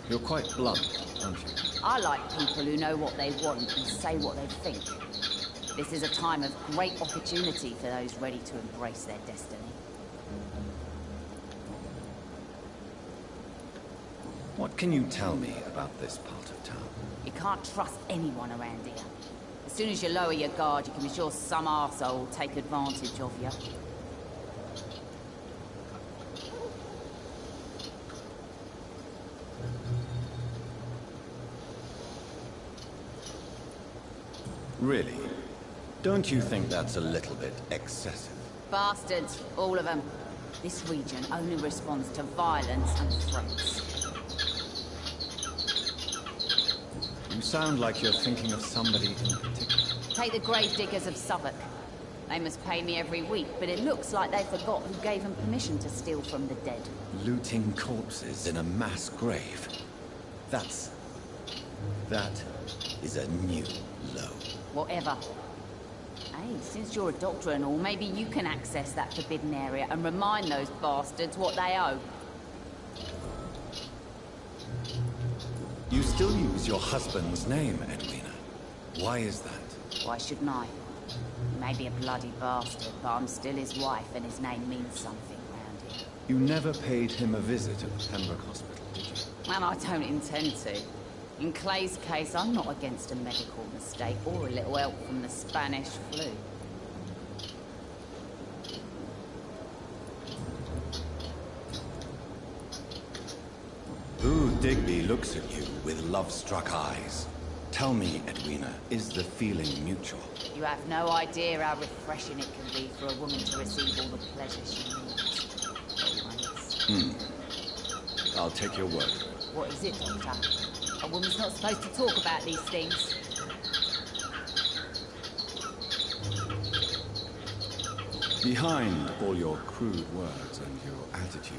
C: You're quite blunt, aren't you?
Q: I like people who know what they want and say what they think. This is a time of great opportunity for those ready to embrace their destiny.
C: What can you tell me about this part of town?
Q: You can't trust anyone around here. As soon as you lower your guard, you can be sure some arsehole will take advantage of you.
C: Really? Don't you think that's a little bit excessive?
Q: Bastards, all of them. This region only responds to violence and threats.
C: You sound like you're thinking of somebody in particular.
Q: Take the grave diggers of Southwark. They must pay me every week, but it looks like they forgot who gave them permission to steal from the dead.
C: Looting corpses in a mass grave. That is a new low.
Q: Whatever. Hey, since you're a doctor and all, maybe you can access that forbidden area and remind those bastards what they owe.
C: You still use your husband's name, Edwina. Why is that?
Q: Why shouldn't I? He may be a bloody bastard, but I'm still his wife and his name means something round here.
C: You never paid him a visit at the Pembroke Hospital, did you?
Q: And I don't intend to. In Clay's case, I'm not against a medical mistake or a little help from the Spanish flu.
C: Ooh, Digby looks at you with love-struck eyes. Tell me, Edwina, is the feeling mutual?
Q: You have no idea how refreshing it can be for a woman to receive all the pleasure she needs.
C: I'll take your word.
Q: What is it, Doctor? A woman's not supposed to talk about these things.
C: Behind all your crude words and your attitude,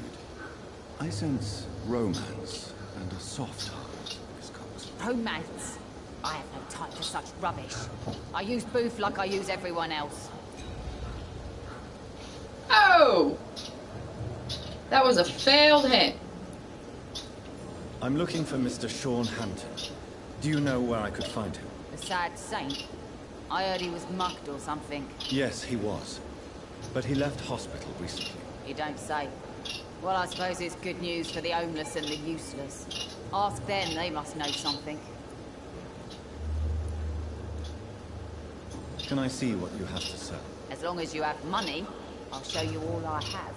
C: I sense romance and a soft heart, Miss Cox.
Q: Romance? I have no time for such rubbish. I use Booth like I use everyone else.
E: Oh! That was a failed hit.
C: I'm looking for Mr. Sean Hampton. Do you know where I could find him?
Q: The sad saint? I heard he was mugged or something.
C: Yes, he was. But he left hospital recently.
Q: You don't say. Well, I suppose it's good news for the homeless and the useless. Ask them, they must know something.
C: Can I see what you have to sell?
Q: As long as you have money, I'll show you all I have.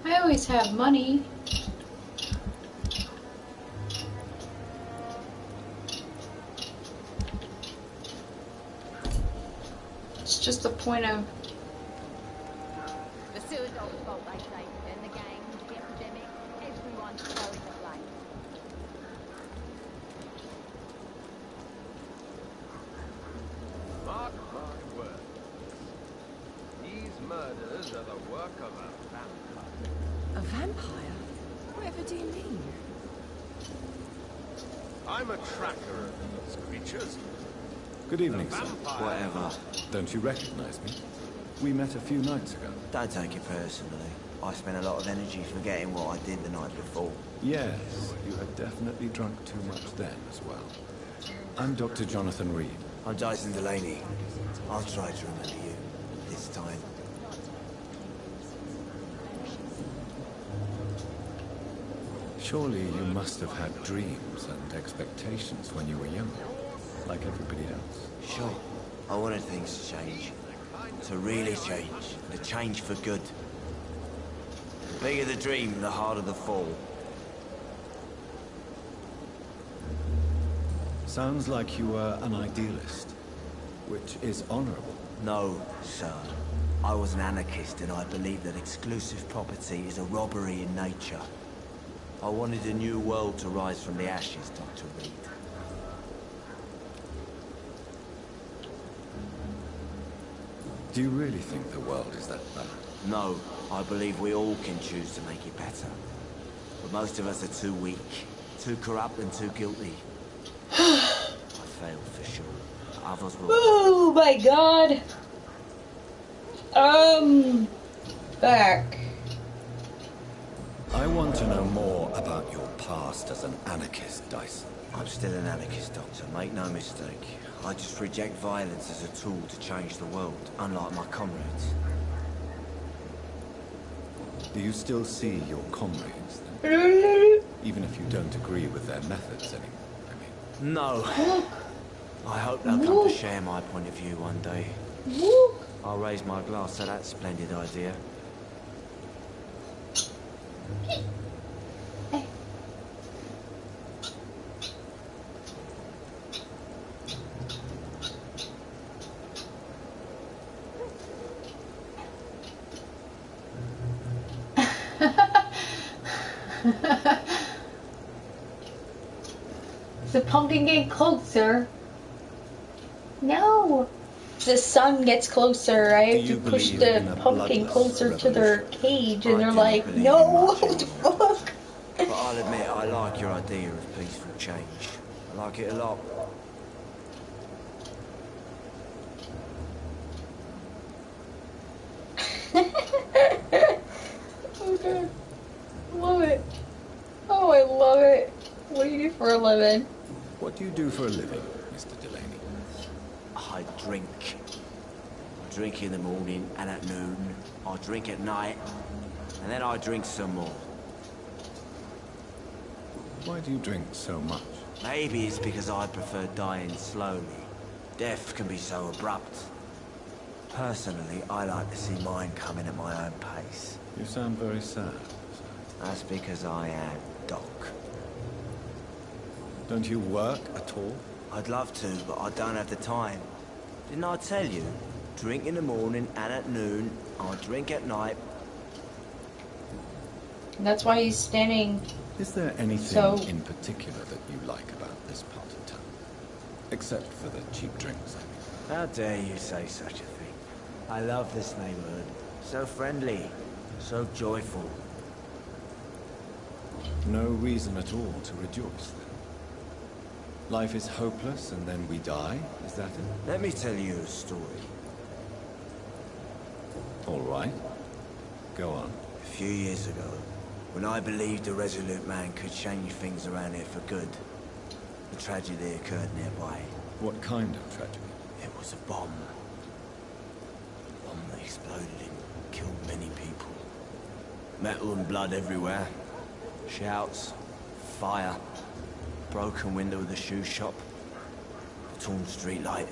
E: I always have money. It's just the point of...
Q: The sewer dog's fault, they say. And the gang, the epidemic, everyone's throwing the blame.
R: Mark my words. These murders are the work of a vampire.
J: A vampire? Whatever do you mean?
R: I'm a tracker of these creatures.
C: Good evening, sir.
P: Whatever.
C: Don't you recognize me? We met a few nights ago.
P: Don't take it personally. I spent a lot of energy forgetting what I did the night before.
C: Yes, you had definitely drunk too much then as well. I'm Dr. Jonathan Reed.
P: I'm Dyson Delaney. I'll try to remember you. This time.
C: Surely you must have had dreams and expectations when you were younger, like everybody else.
P: Sure. I wanted things to change. To really change. And to change for good. The bigger the dream, the harder the fall.
C: Sounds like you were an idealist, which is honorable.
P: No, sir. I was an anarchist and I believed that exclusive property is a robbery in nature. I wanted a new world to rise from the ashes, Dr. Reed.
C: Do you really think the world is that bad?
P: No, I believe we all can choose to make it better. But most of us are too weak, too corrupt and too guilty. I failed for sure. Others will...
E: Oh my god! Back.
C: I want to know more about your past as an anarchist, Dyson.
P: I'm still an anarchist, Doctor. Make no mistake. I just reject violence as a tool to change the world, unlike my comrades.
C: Do you still see your comrades, then? Even if you don't agree with their methods anymore,
P: No. I hope they'll come to share my point of view one day. I'll raise my glass to that splendid idea.
E: The pumpkin getting closer. No. The sun gets closer. I have to push the pumpkin closer to their cage, and they're like, no, what the fuck?
P: But I'll admit, I like your idea of peaceful change. I like it a lot.
E: Okay. Love it. Oh, I love it. What do you do for a living?
C: What do you do for a living, Mr. Delaney?
P: I drink. I drink in the morning and at noon. I drink at night. And then I drink some more.
C: Why do you drink so much?
P: Maybe it's because I prefer dying slowly. Death can be so abrupt. Personally, I like to see mine coming at my own pace.
C: You sound very sad.
P: That's because I am Doc.
C: Don't you work at all?
P: I'd love to, but I don't have the time. Didn't I tell you? Drink in the morning and at noon. I drink at night.
E: That's why he's standing.
C: Is there anything in particular that you like about this part of town? Except for the cheap drinks, I mean.
P: How dare you say such a thing? I love this neighborhood. So friendly. So joyful.
C: No reason at all to rejoice, then. Life is hopeless, and then we die? Is that it?
P: Let me tell you a story.
C: All right. Go on.
P: A few years ago, when I believed a resolute man could change things around here for good, a tragedy occurred nearby.
C: What kind of tragedy?
P: It was a bomb. A bomb that exploded and killed many people. Metal and blood everywhere. Shouts, fire, broken window of the shoe shop, a torn street light.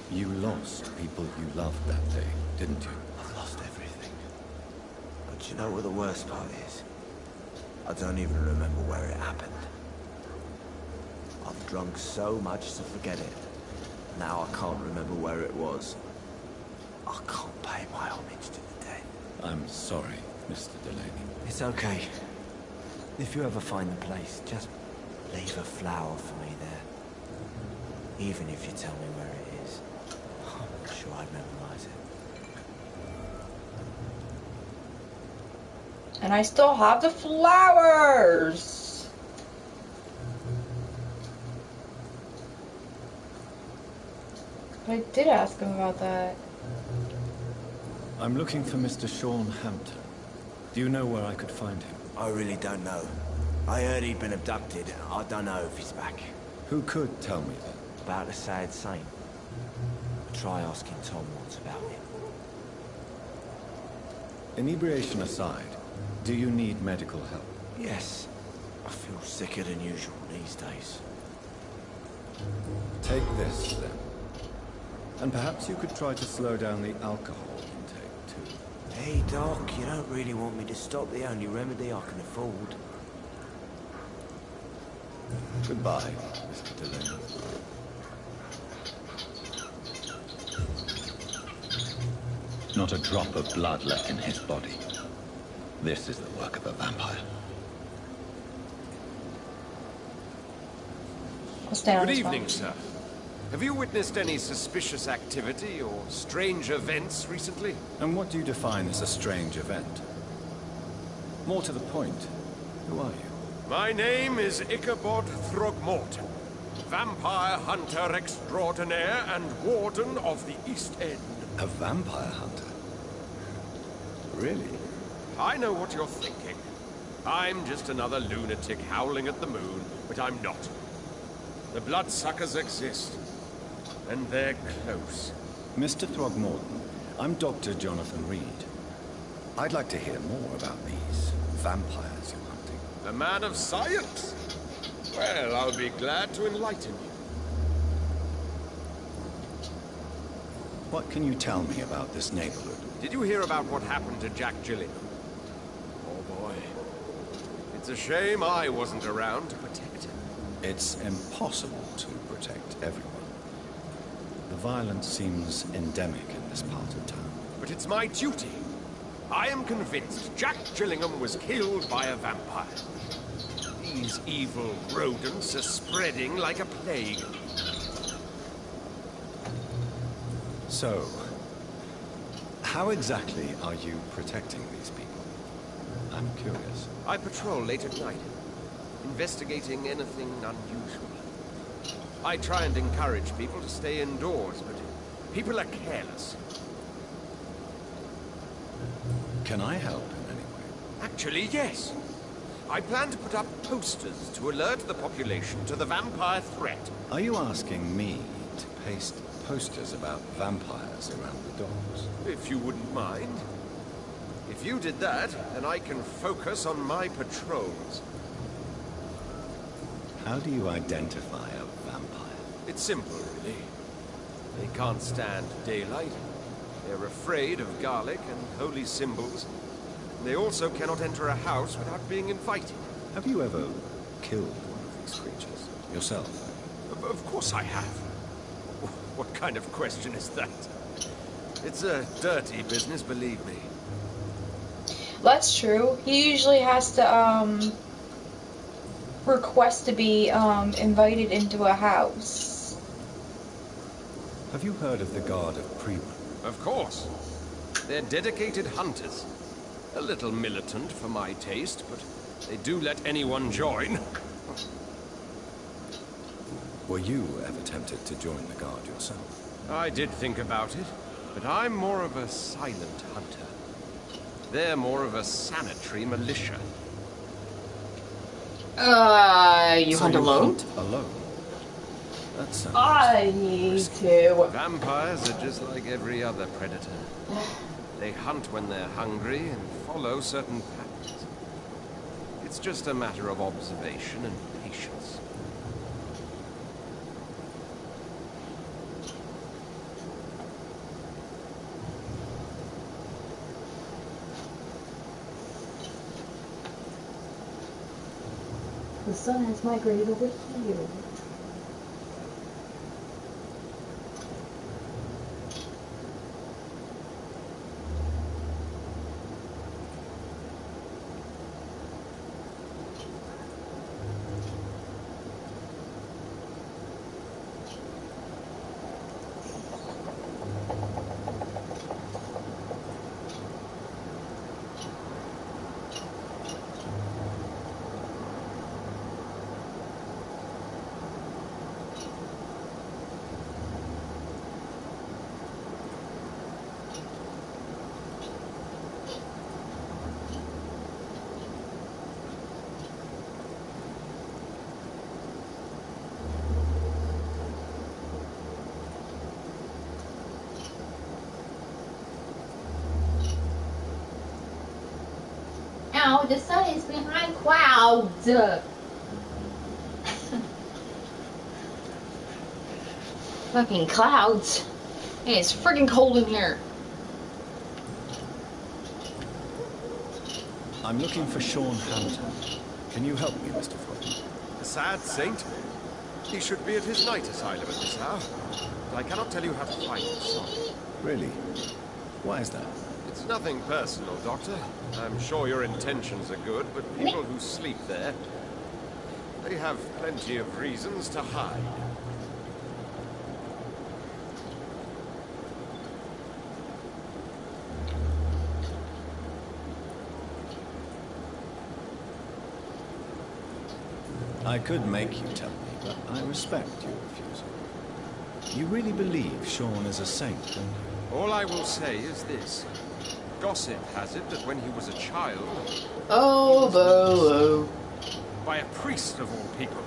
C: You lost people you loved that day, didn't you?
P: I've lost everything. But you know what the worst part is? I don't even remember where it happened. I've drunk so much to forget it. Now I can't remember where it was. I can't pay my homage to the dead.
C: I'm sorry, Mr. Delaney.
P: It's okay. If you ever find the place, just leave a flower for me there. Even if you tell me where it is. I'm sure I'd memorize it.
A: And I still have the flowers! But I did ask him about that.
C: I'm looking for Mr. Sean Hampton. Do you know where I could find him?
P: I really don't know. I heard he'd been abducted. I don't know if he's back.
C: Who could tell me that?
P: About a sad saint. Try asking Tom what's about him.
C: Inebriation aside, do you need medical help?
P: Yes. I feel sicker than usual these days.
C: Take this, then. And perhaps you could try to slow down the alcohol intake, too.
P: Hey, Doc, you don't really want me to stop the only remedy I can afford.
C: Goodbye, Mr. Delaney. Not a drop of blood left in his body. This is the work of a vampire.
A: I'll stay on
R: Good
A: this
R: evening,
A: one.
R: sir. Have you witnessed any suspicious activity or strange events recently?
C: And what do you define as a strange event? More to the point, who are you?
R: My name is Ichabod Throgmorton, vampire hunter extraordinaire and warden of the East End.
C: A vampire hunter? Really?
R: I know what you're thinking. I'm just another lunatic howling at the moon, but I'm not. The bloodsuckers exist, and they're close.
C: Mr. Throgmorton, I'm Dr. Jonathan Reed. I'd like to hear more about these vampires you're hunting.
R: A man of science? Well, I'll be glad to enlighten you.
C: What can you tell me about this neighborhood?
R: Did you hear about what happened to Jack Gillingham? Oh boy. It's a shame I wasn't around to protect him.
C: It's impossible to protect everyone. The violence seems endemic in this part of town.
R: But it's my duty. I am convinced Jack Gillingham was killed by a vampire. These evil rodents are spreading like a plague.
C: So, how exactly are you protecting these people? I'm curious.
R: I patrol late at night, investigating anything unusual. I try and encourage people to stay indoors, but people are careless.
C: Can I help in any way?
R: Actually, yes. I plan to put up posters to alert the population to the vampire threat.
C: Are you asking me to paste posters about vampires around the docks?
R: If you wouldn't mind. If you did that, then I can focus on my patrols.
C: How do you identify a vampire?
R: It's simple, really. They can't stand daylight. They're afraid of garlic and holy symbols. They also cannot enter a house without being invited.
C: Have you ever killed one of these creatures? Yourself?
R: Of course I have. What kind of question is that? It's a dirty business, believe me.
A: That's true. He usually has to, request to be, invited into a house.
C: Have you heard of the Guard of Prima?
R: Of course. They're dedicated hunters. A little militant for my taste, but They do let anyone join.
C: Were you ever tempted to join the Guard yourself?
R: I did think about it, but I'm more of a silent hunter. They're more of a sanitary militia.
E: You hunt alone?
C: Hunt alone? That sounds
E: I need to.
R: Vampires are just like every other predator. They hunt when they're hungry and follow certain patterns. It's just a matter of observation and patience.
A: The sun has migrated over here. Ow, the sun is behind clouds.
E: Fucking clouds. Hey, it's freaking cold in here.
C: I'm looking for Sean Hampton. Can you help me, Mr. Floyd?
R: The sad saint? He should be at his night asylum at this hour. But I cannot tell you how to find him, sorry.
C: Really? Why is that?
R: It's nothing personal, Doctor. I'm sure your intentions are good, but people who sleep there, they have plenty of reasons to hide.
C: I could make you tell me, but I respect your refusal. You really believe Sean is a saint, don't you?
R: All I will say is this. Gossip has it that when he was a child...
E: Oh, boo.
R: By a priest of all people.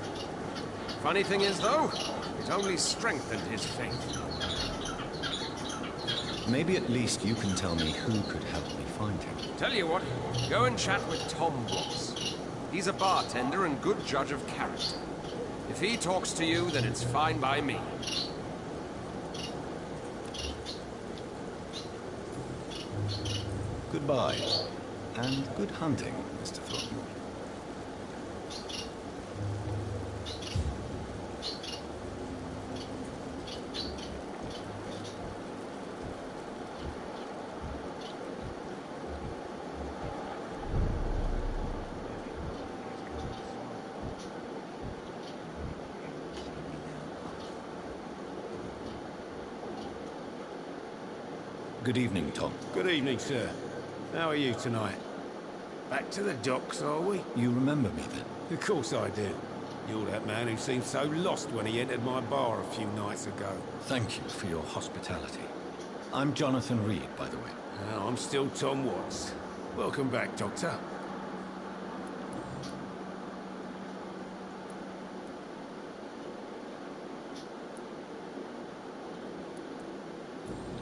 R: Funny thing is, though, it only strengthened his faith.
C: Maybe at least you can tell me who could help me find him.
R: Tell you what, go and chat with Tom Ross. He's a bartender and good judge of character. If he talks to you, then it's fine by me.
C: Goodbye, and good hunting, Mr. Thornton. Good evening, Tom.
S: Good evening, sir. How are you tonight? Back to the docks, are we?
C: You remember me then?
S: Of course I do. You're that man who seemed so lost when he entered my bar a few nights ago.
C: Thank you for your hospitality. I'm Jonathan Reed, by the way.
S: I'm still Tom Watts. Welcome back, Doctor.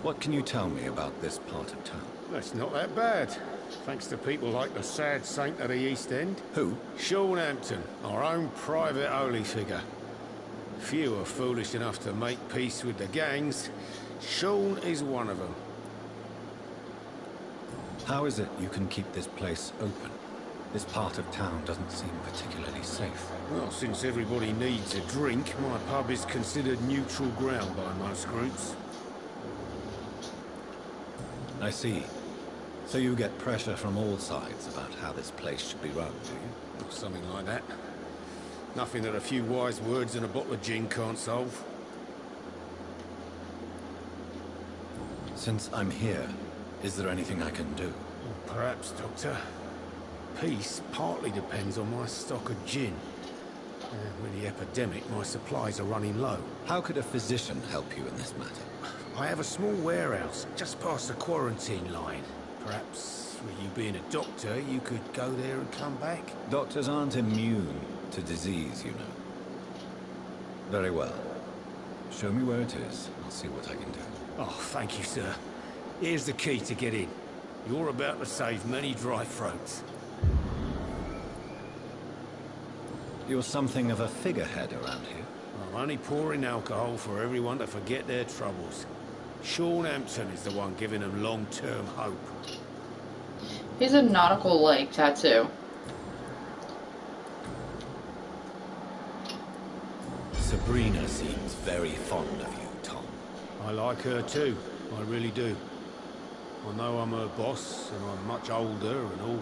C: What can you tell me about this part of town?
S: That's not that bad. Thanks to people like the sad saint of the East End.
C: Who?
S: Sean Hampton, our own private holy figure. Few are foolish enough to make peace with the gangs. Sean is one of them.
C: How is it you can keep this place open? This part of town doesn't seem particularly safe.
S: Well, since everybody needs a drink, my pub is considered neutral ground by most groups.
C: I see. So you get pressure from all sides about how this place should be run, do you?
S: Or something like that. Nothing that a few wise words and a bottle of gin can't solve.
C: Since I'm here, is there anything I can do?
S: Perhaps, Doctor. peace partly depends on my stock of gin. With the epidemic, my supplies are running low.
C: How could a physician help you in this matter?
S: I have a small warehouse just past the quarantine line. Perhaps, with you being a doctor, you could go there and come back?
C: Doctors aren't immune to disease, you know. Very well. Show me where it is. I'll see what I can do.
S: Oh, thank you, sir. Here's the key to get in. You're about to save many dry throats.
C: You're something of a figurehead around here.
S: I'm only pouring alcohol for everyone to forget their troubles. Sean Hampton is the one giving them long-term hope.
E: He's a nautical-like tattoo.
C: Sabrina seems very fond of you, Tom.
S: I like her too. I really do. I know I'm her boss, and I'm much older and all.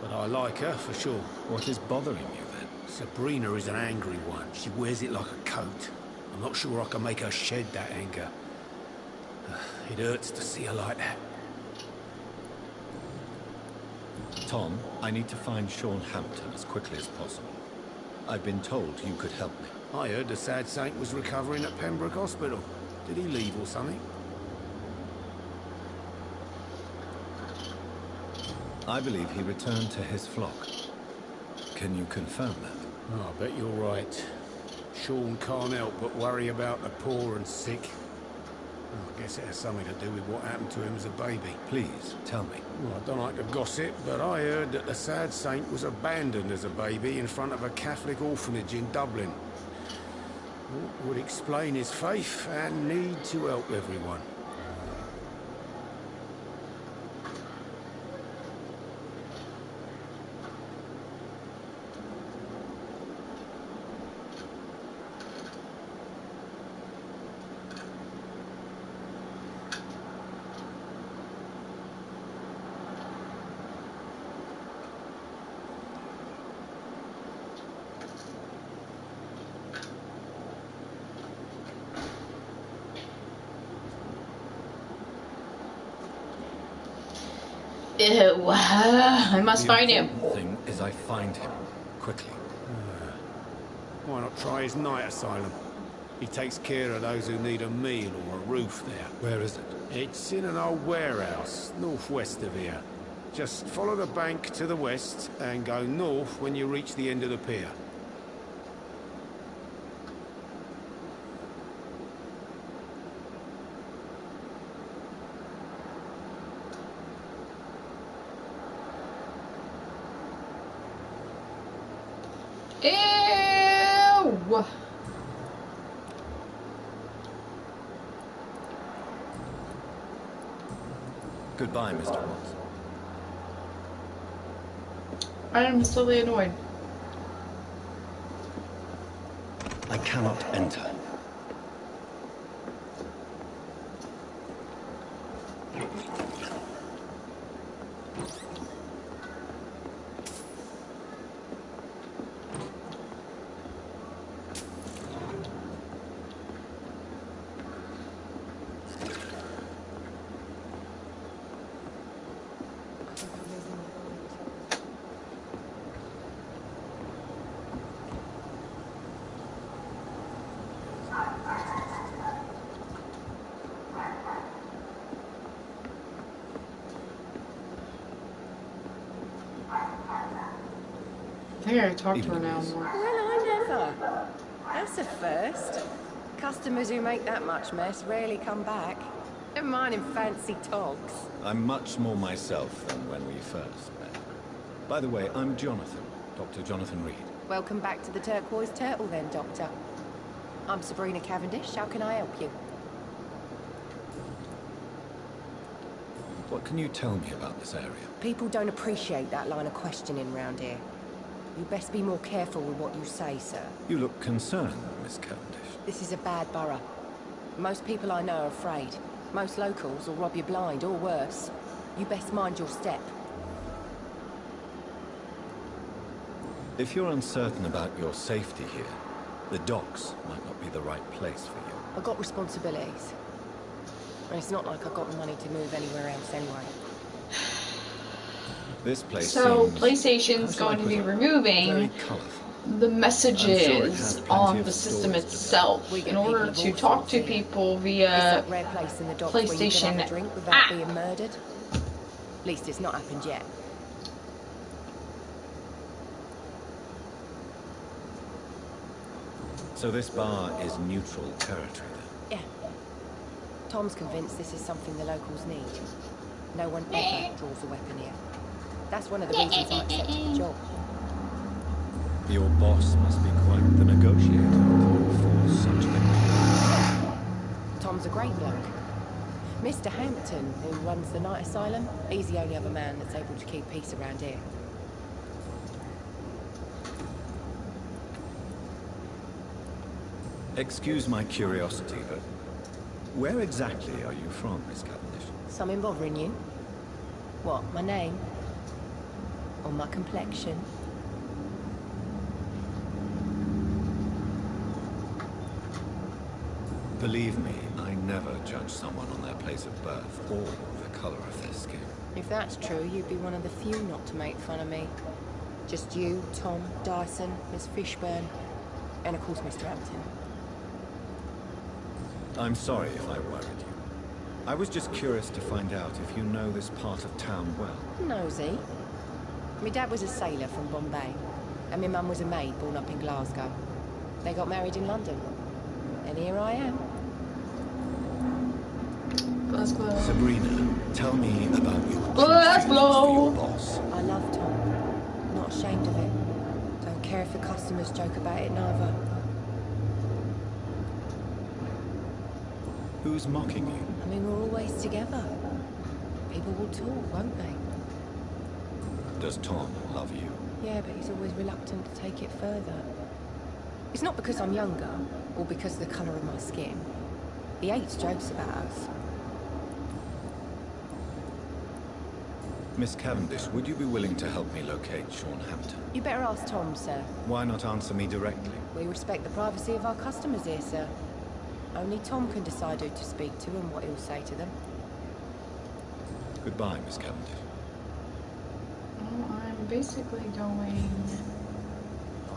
S: But I like her, for sure.
C: What is bothering you, then?
S: Sabrina is an angry one. She wears it like a coat. I'm not sure I can make her shed that anger. It hurts to see her like that.
C: Tom, I need to find Sean Hampton as quickly as possible. I've been told you could help me.
S: I heard the sad saint was recovering at Pembroke Hospital. Did he leave or something?
C: I believe he returned to his flock. Can you confirm that?
S: Oh, I bet you're right. Sean can't help but worry about the poor and sick. Oh, I guess it has something to do with what happened to him as a baby.
C: Please, tell me.
S: Well, I don't like to gossip, but I heard that the sad saint was abandoned as a baby in front of a Catholic orphanage in Dublin. What would explain his faith and need to help everyone.
E: Ew, I must find him.
C: The thing is I find him quickly.
S: Why not try his night asylum? He takes care of those who need a meal or a roof there.
C: Where is it?
S: It's in an old warehouse, northwest of here. Just follow the bank to the west and go north when you reach the end of the pier.
E: Ew!
C: Goodbye, Mr. Watts.
E: I am slowly annoyed.
C: I cannot enter.
E: I think I can talk to her now more.
M: Well, I never. That's a first. Customers who make that much mess rarely come back. Never mind in fancy togs.
C: I'm much more myself than when we first met. By the way, I'm Jonathan, Dr. Jonathan Reed.
M: Welcome back to the Turquoise Turtle then, Doctor. I'm Sabrina Cavendish. How can I help you?
C: What can you tell me about this area?
M: People don't appreciate that line of questioning round here. You best be more careful with what you say, sir.
C: You look concerned, Miss Cavendish.
M: This is a bad borough. Most people I know are afraid. Most locals will rob you blind, or worse. You best mind your step.
C: If you're uncertain about your safety here, the docks might not be the right place for you.
M: I've got responsibilities. And it's not like I've got the money to move anywhere else anyway.
C: This place
A: So
C: seems,
A: PlayStation's
C: how shall I
A: going to
C: put
A: be
C: it,
A: removing
C: very colourful.
A: the
C: I'm sure it
A: messages
C: has plenty
A: on
C: of
A: the system
C: stories to
A: itself
M: We
A: in
M: get
A: order
M: people of
A: to
M: all
A: talk
M: sorts
A: to
M: here.
A: people
M: It's
A: via
M: that rare place in the docks where you can
A: PlayStation
M: have a drink without
A: app.
M: being murdered. At least it's not happened yet.
C: So this bar is neutral territory then?
M: Yeah. Tom's convinced this is something the locals need. No one ever draws a weapon here. That's one of the reasons I accepted the job.
C: Your boss must be quite the negotiator for such a...
M: Tom's a great bloke. Mr. Hampton, who runs the night asylum, he's the only other man that's able to keep peace around here.
C: Excuse my curiosity, but where exactly are you from, Miss Cavendish?
M: Something bothering you? What, my name? Or my complexion?
C: Believe me, I never judge someone on their place of birth or the colour of their skin.
M: If that's true, you'd be one of the few not to make fun of me. Just you, Tom, Dyson, Miss Fishburne, and of course Mr. Hampton.
C: I'm sorry if I worried you. I was just curious to find out if you know this part of town well.
M: Nosy. My dad was a sailor from Bombay, and my mum was a maid born up in Glasgow. They got married in London, and here I am.
A: Glasgow.
C: Sabrina, tell me about your
A: Glasgow.
C: boss.
M: I love Tom. Not ashamed of it. Don't care if the customers joke about it neither.
C: Who's mocking you?
M: I mean, we're always together. People will talk, won't they?
C: Does Tom love you?
M: Yeah, but he's always reluctant to take it further. It's not because I'm younger, or because of the colour of my skin. He hates jokes about us.
C: Miss Cavendish, would you be willing to help me locate Sean Hampton?
M: You better ask Tom, sir.
C: Why not answer me directly?
M: We respect the privacy of our customers here, sir. Only Tom can decide who to speak to and what he'll say to them.
C: Goodbye, Miss Cavendish.
A: Well, I'm basically going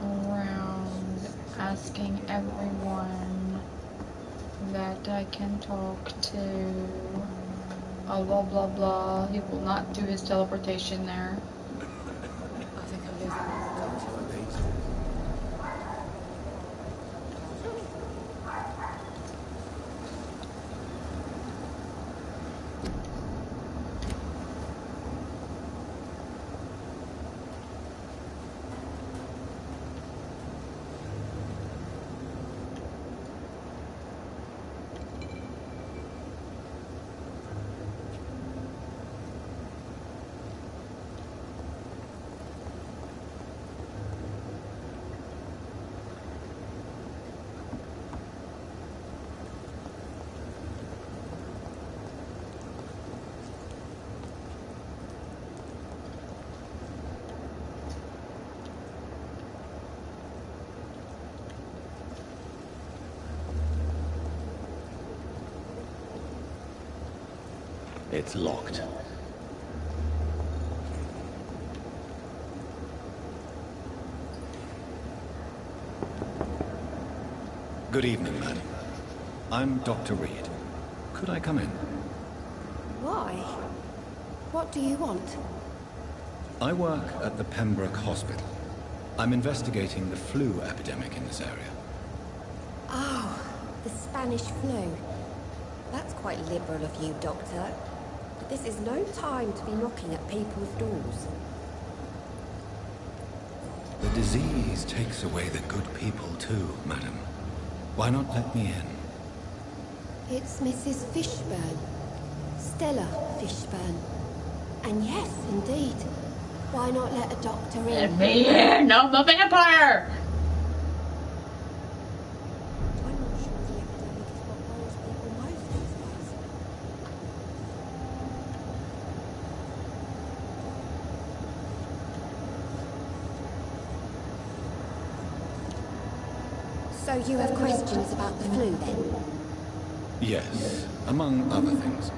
A: around asking everyone that I can talk to. Blah blah blah. He will not do his teleportation there.
M: I think I'm losing.
C: It's locked. Good evening, madam. I'm Dr. Reed. Could I come in?
D: Why? What do you want?
C: I work at the Pembroke Hospital. I'm investigating the flu epidemic in this area.
D: Oh, the Spanish flu. That's quite liberal of you, Doctor. But this is no time to be knocking at people's doors.
C: The disease takes away the good people too, madam. Why not let me in?
D: It's Mrs. Fishburne. Stella Fishburne. And yes, indeed. Why not let a doctor in?
A: Let me in! I'm a vampire!
D: I'm not sure the epidemic is what worries people most these days. So you have questions about the flu then?
C: Yes, among other things.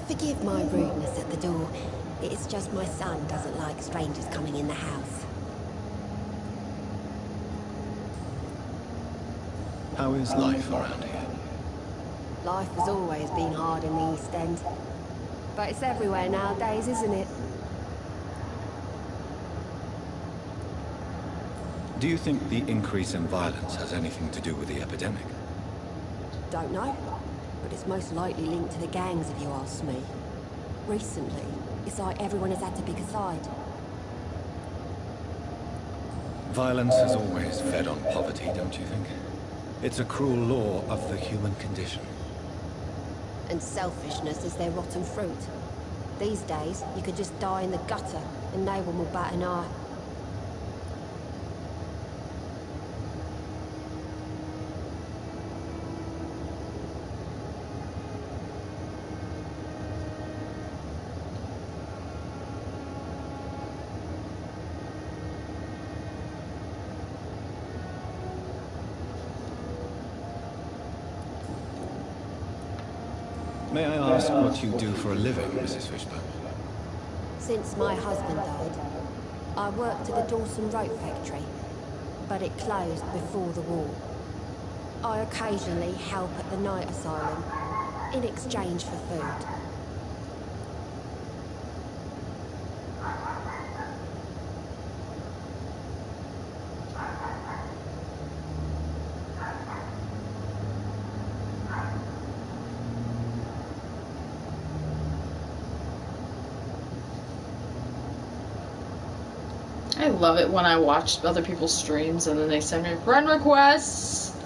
D: Forgive my rudeness at the door. It's just my son doesn't like strangers coming in the house.
C: How is life around here?
D: Life has always been hard in the East End. But it's everywhere nowadays, isn't it?
C: Do you think the increase in violence has anything to do with the epidemic?
D: Don't know. But it's most likely linked to the gangs, if you ask me. Recently, it's like everyone has had to pick a side.
C: Violence has always fed on poverty, don't you think? It's a cruel law of the human condition.
D: And selfishness is their rotten fruit. These days, you could just die in the gutter, and no one will bat an eye.
C: May I ask what you do for a living, Mrs. Fishburne?
D: Since my husband died, I worked at the Dawson Rope Factory, but it closed before the war. I occasionally help at the night asylum, in exchange for food.
E: I love it when I watch other people's streams and then they send me friend requests.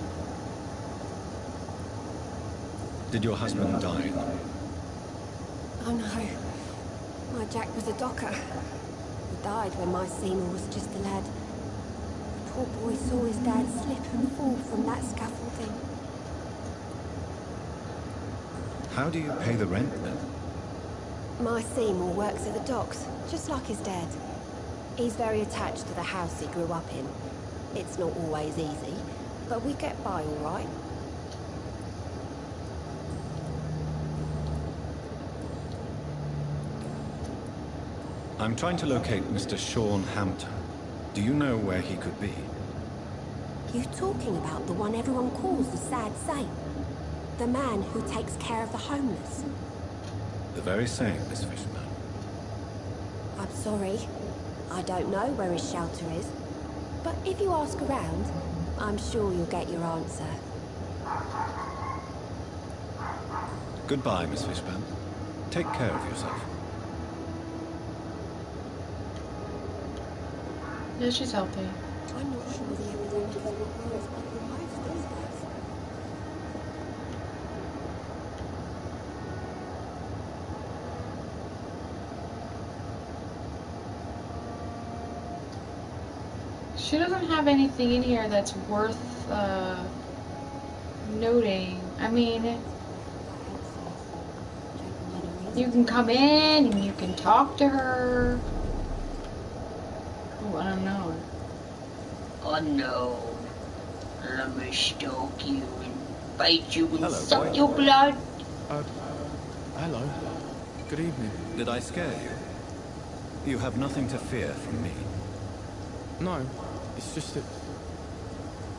C: Did your husband die?
D: Oh no. My Jack was a docker. He died when my Seymour was just a lad. The poor boy saw his dad slip and fall from that scaffolding.
C: How do you pay the rent then?
D: My Seymour works at the docks, just like his dad. He's very attached to the house he grew up in. It's not always easy, but we get by all right.
C: I'm trying to locate Mr. Sean Hampton. Do you know where he could be?
D: You talking about the one everyone calls the sad saint? The man who takes care of the homeless?
C: The very same, Miss Fishburne.
D: I'm sorry. I don't know where his shelter is. But if you ask around, I'm sure you'll get your answer.
C: Goodbye, Miss Fishburne. Take care of yourself.
E: Yeah, she's healthy.
D: I'm not sure the epidemic is what worries my wife these days.
E: She doesn't have anything in here that's worth noting. I mean, you can come in and you can talk to her. Oh, I don't know.
T: Unknown. Let me stalk you and bite you and
C: Hello,
T: suck
C: boy.
T: your blood.
U: Hello. Good evening.
C: Did I scare you? You have nothing to fear from me.
U: No, it's just that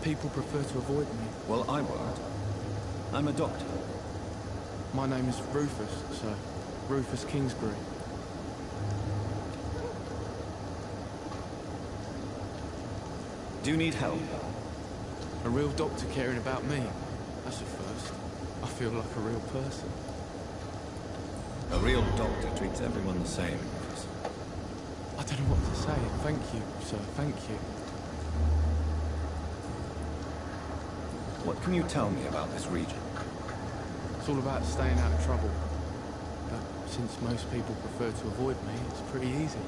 U: people prefer to avoid me.
C: Well, I won't. I'm a doctor.
U: My name is Rufus, sir. Rufus Kingsbury.
C: Do you need help?
U: A real doctor caring about me. That's a first. I feel like a real person.
C: A real doctor treats everyone the same.
U: I don't know what to say. Thank you, sir. Thank you.
C: What can you tell me about this region?
U: It's all about staying out of trouble. But since most people prefer to avoid me, it's pretty easy.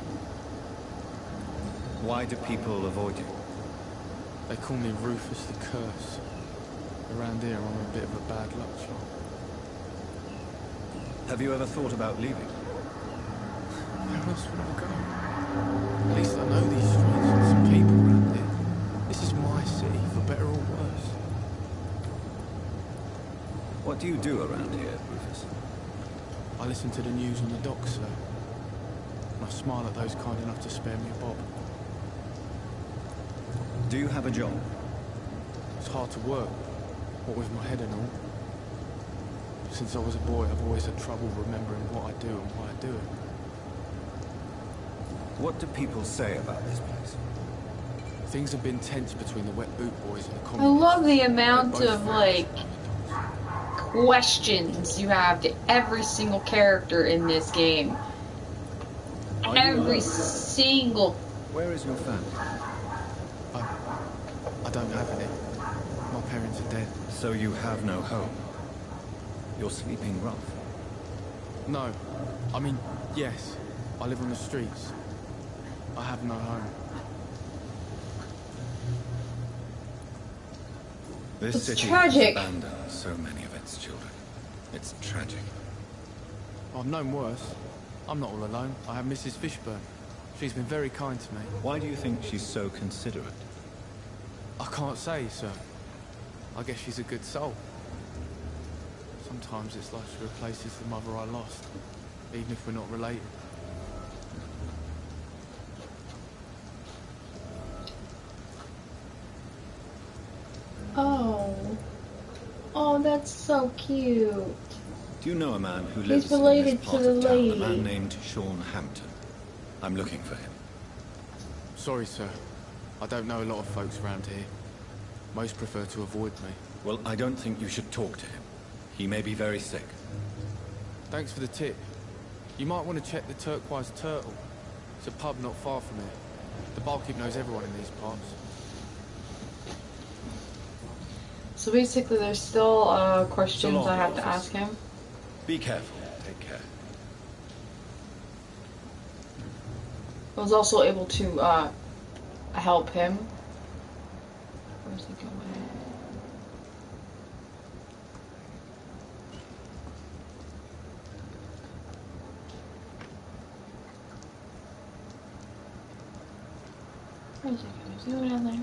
C: Why do people avoid you?
U: They call me Rufus the Curse. Around here, I'm a bit of a bad luck charm.
C: Have you ever thought about leaving?
U: Where else would I go? At least I know these streets and some people around here. This is my city, for better or worse.
C: What do you do around here, Rufus?
U: I listen to the news on the docks, sir. smile at those kind enough to spare me a bob.
C: Do you have a job?
U: It's hard to work, what with my head and all. Since I was a boy, I've always had trouble remembering what I do and why I do it.
C: What do people say about this place?
U: Things have been tense between the Wet Boot Boys and the
E: I
U: communists.
E: love the amount of, like, questions you have to every single character in this game. Every single...
C: Where is your family?
U: I don't have any. My parents are dead.
C: So you have no home? You're sleeping rough?
U: No. I mean, yes. I live on the streets. I have no home.
C: This city
E: tragic.
C: has abandoned so many of its children. It's tragic.
U: I've known worse. I'm not all alone. I have Mrs. Fishburne. She's been very kind to me.
C: Why do you think she's so considerate?
U: I can't say, sir. I guess she's a good soul. Sometimes it's like she replaces the mother I lost, even if we're not related.
E: Oh. Oh, that's so cute.
C: Do you know a man who
E: He's
C: lives in
E: related
C: this part
E: to
C: of
E: the
C: town?
E: lady.
C: A man named Sean Hampton. I'm looking for him.
U: Sorry, sir. I don't know a lot of folks around here. Most prefer to avoid me.
C: Well, I don't think you should talk to him. He may be very sick.
U: Thanks for the tip. You might want to check the Turquoise Turtle. It's a pub not far from here. The barkeep knows everyone in these parts.
E: So basically there's still questions
C: So long,
E: I have to
C: officer.
E: ask him.
C: Be careful. Take care.
E: I was also able to help him. Where's he going? Where's he going? Is he going down there?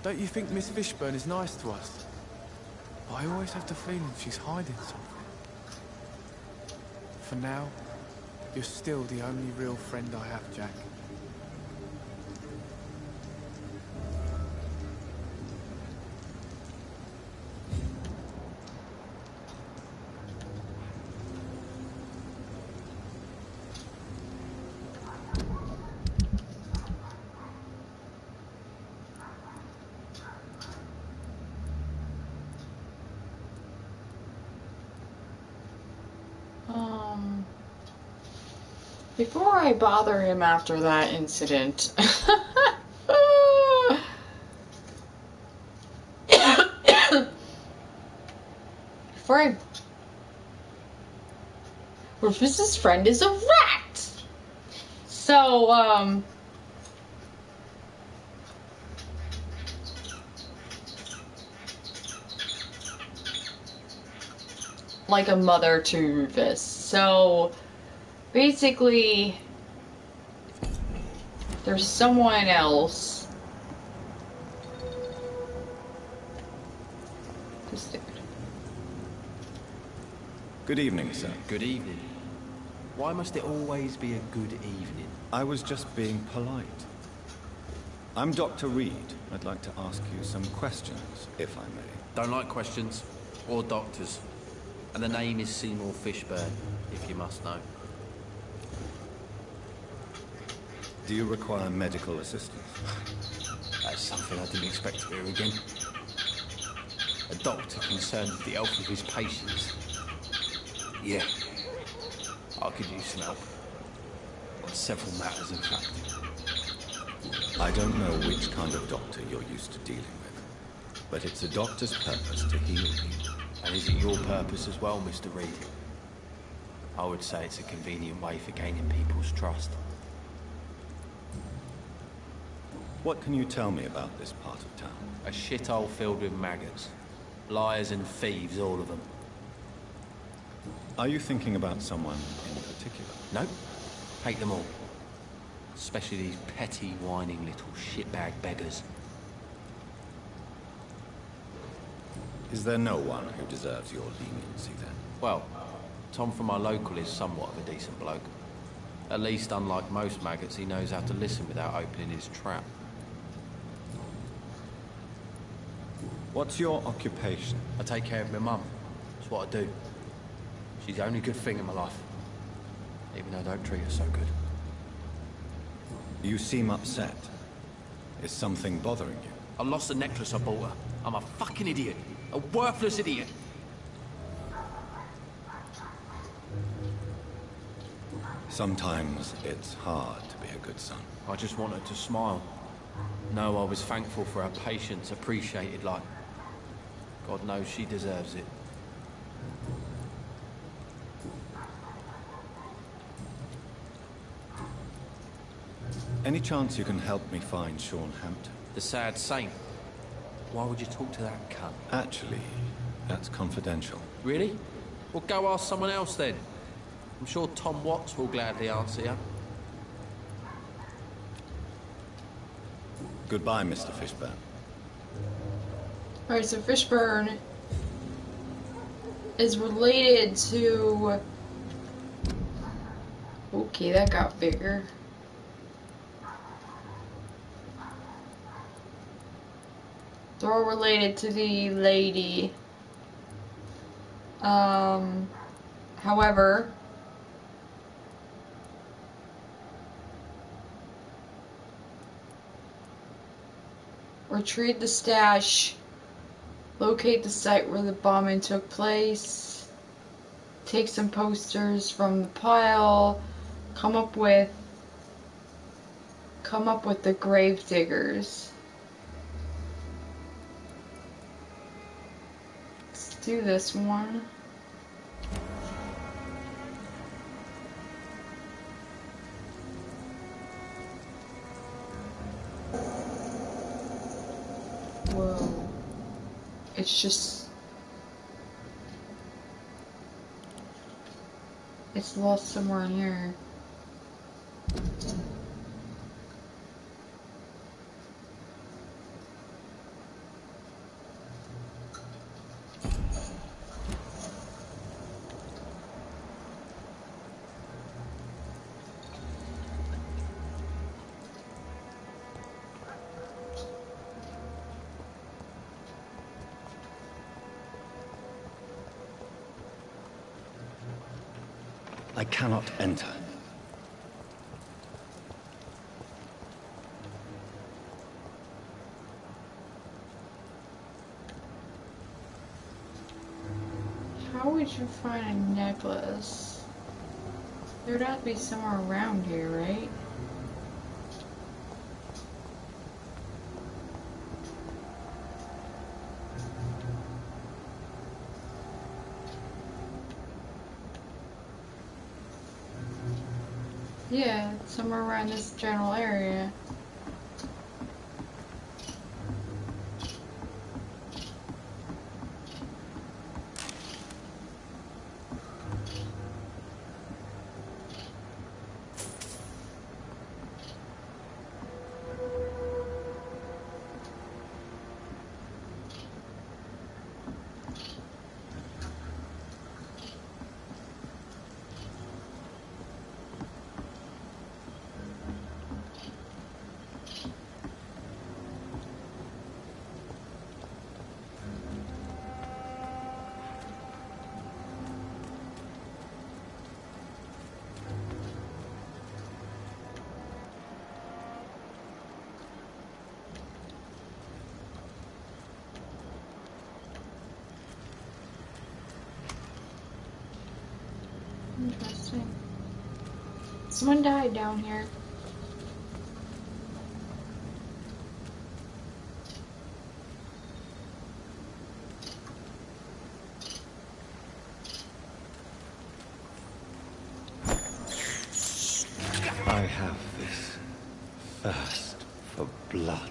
U: Don't you think Miss Fishburne is nice to us? But I always have the feeling she's hiding something. For now, you're still the only real friend I have, Jack.
E: Before I bother him after that incident, Rufus's friend is a rat. So, like a mother to Rufus. So, basically, there's someone else.
C: Good evening, sir.
B: Good evening. Why must it always be a good evening?
C: I was just being polite. I'm Dr. Reed. I'd like to ask you some questions, if I may.
B: Don't like questions. Or doctors. And the name is Seymour Fishburne, if you must know.
C: Do you require medical assistance?
B: That's something I didn't expect to hear again. A doctor concerned with the health of his patients. Yeah. I could use some help. On several matters, in fact.
C: I don't know which kind of doctor you're used to dealing with, but it's a doctor's purpose to heal people.
B: And is it your purpose as well, Mr. Reed? I would say it's a convenient way for gaining people's trust.
C: What can you tell me about this part of town?
B: A shithole filled with maggots. Liars and thieves, all of them.
C: Are you thinking about someone in particular?
B: Nope. Hate them all. Especially these petty, whining little shitbag beggars.
C: Is there no one who deserves your leniency then?
B: Well, Tom from our local is somewhat of a decent bloke. At least, unlike most maggots, he knows how to listen without opening his trap.
C: What's your occupation?
B: I take care of my mum. That's what I do. She's the only good thing in my life. Even though I don't treat her so good.
C: You seem upset. Is something bothering you?
B: I lost the necklace I bought her. I'm a fucking idiot. A worthless idiot.
C: Sometimes it's hard to be a good son.
B: I just want her to smile. No, I was thankful for her patience, appreciated like... God knows she deserves it.
C: Any chance you can help me find Sean Hampton?
B: The sad saint. Why would you talk to that cunt?
C: Actually, that's confidential.
B: Really? Well, go ask someone else then. I'm sure Tom Watts will gladly answer you.
C: Goodbye, Mr. Fishburne.
A: Alright, so Fishburne is related to... Okay, that got bigger. They're all related to the lady. However... Retrieve the stash. Locate the site where the bombing took place. Take some posters from the pile. Come up with the grave diggers. Let's do this one. Whoa. It's just... It's lost somewhere in here.
C: I cannot enter.
A: How would you find a necklace? There'd have to be somewhere around here, right? Yeah, somewhere around this general area. Interesting. Someone died down here.
C: I have this thirst for blood.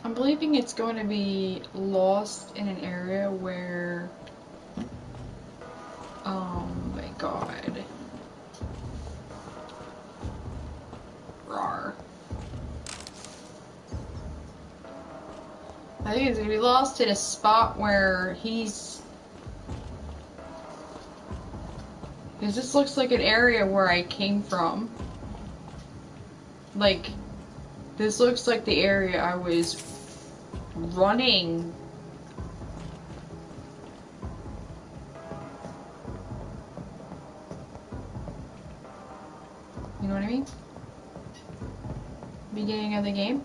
A: I'm believing it's going to be lost in an area where, oh my god. Rawr. I think it's going to be lost in a spot where he's... Because this looks like an area where I came from. Like, this looks like the area I was running. You know what I mean? Beginning of the game.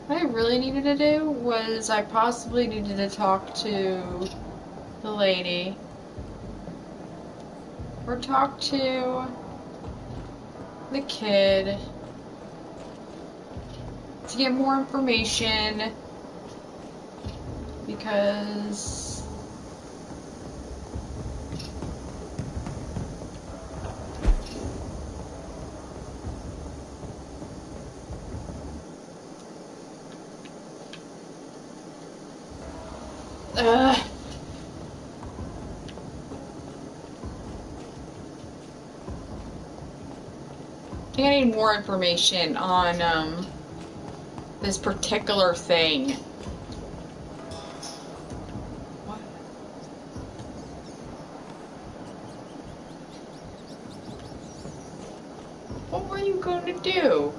A: What I really needed to do was I possibly needed to talk to the lady. Or talk to the kid. To get more information. Because... I think I need more information on this particular thing. What? What were you going to do?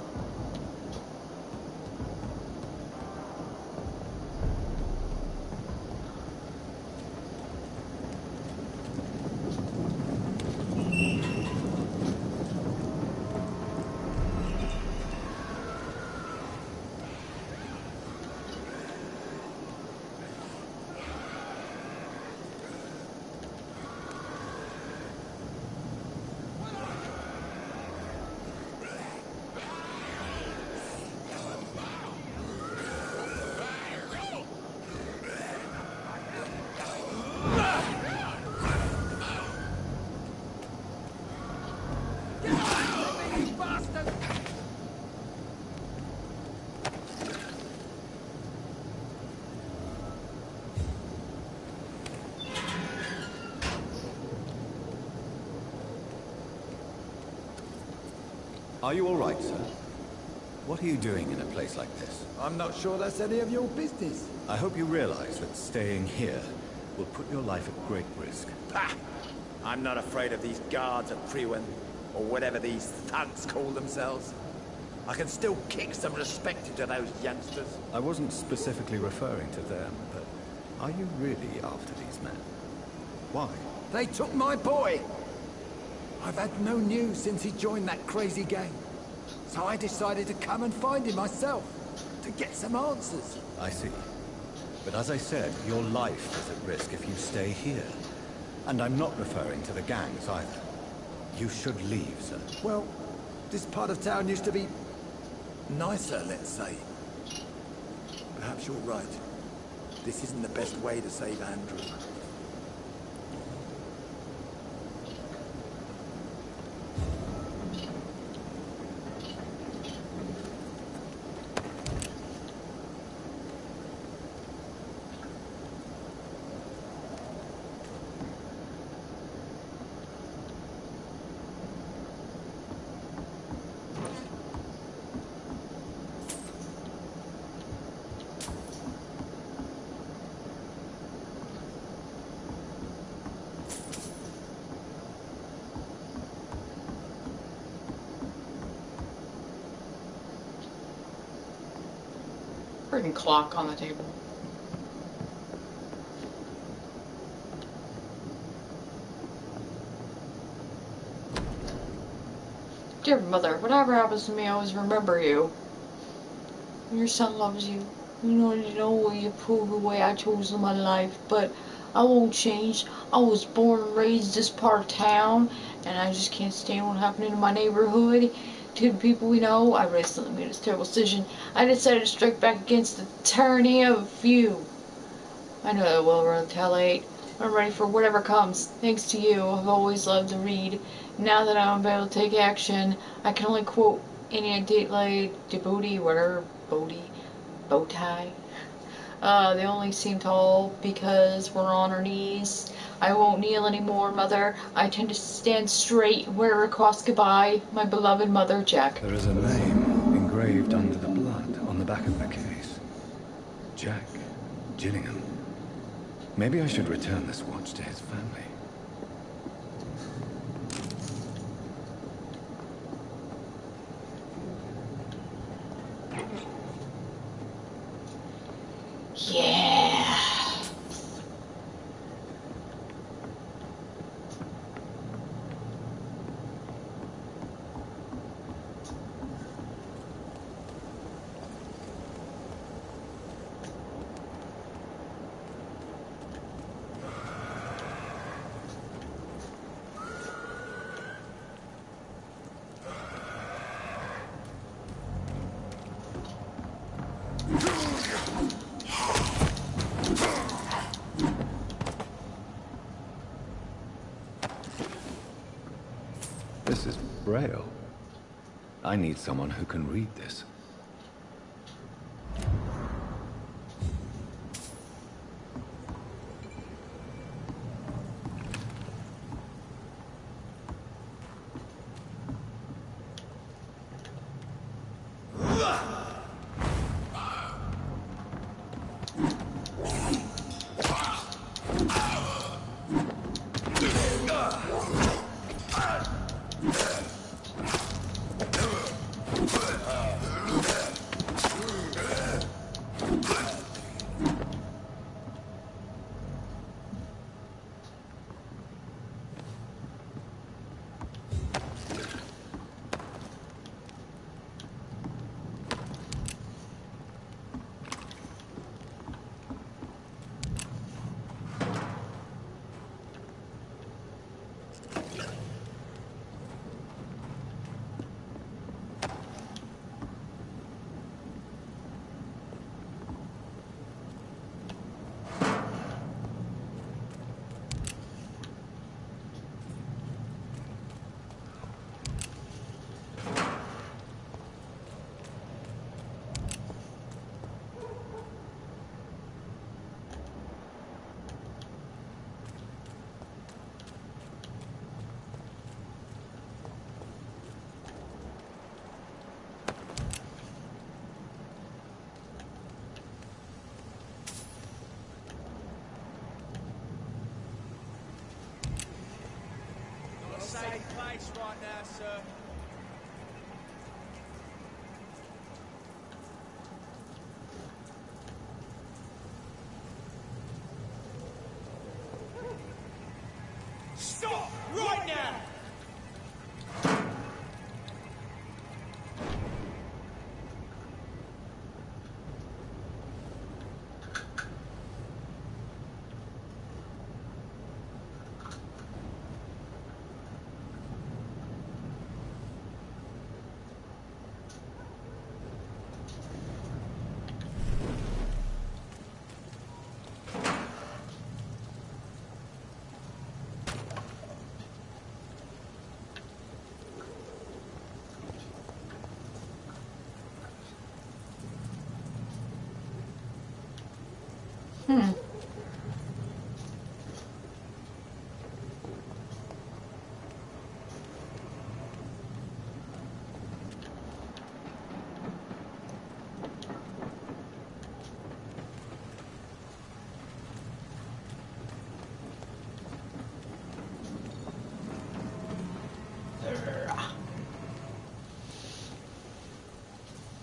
C: Are you all right, sir? What are you doing in a place like this?
H: I'm not sure that's any of your business.
C: I hope you realize that staying here will put your life at great risk.
F: Ha! I'm not afraid of these guards at Frewen, or whatever these thugs call themselves. I can still kick some respect into those youngsters.
C: I wasn't specifically referring to them, but are you really after these men? Why?
H: They took my boy! I've had no news since he joined that crazy gang. So I decided to come and find him myself, to get some answers.
C: I see. But as I said, your life is at risk if you stay here. And I'm not referring to the gangs either. You should leave, sir.
H: Well, this part of town used to be nicer, let's say. Perhaps you're right. This isn't the best way to save Andrew.
E: Freaking clock on the table. Dear mother, whatever happens to me, I always remember you. Your son loves you. You know you approve the way I chose in my life, but I won't change. I was born and raised this part of town, and I just can't stand what happened in my neighborhood to the people we know. I recently made this terrible decision. I decided to strike back against the tyranny of a few. I know that will retaliate. I'm ready for whatever comes. Thanks to you, I've always loved to read. Now that I'm able to take action, I can only quote any date like Djibouti, whatever, bow tie. They only seem tall because we're on our knees. I won't kneel anymore, Mother. I tend to stand straight wherever across goodbye. My beloved Mother, Jack.
C: There is a name engraved under the blood on the back of the case. Jack Gillingham. Maybe I should return this watch to his family.
E: Yeah.
C: This is Braille. I need someone who can read this.
K: Safe place right now, sir. Stop right now!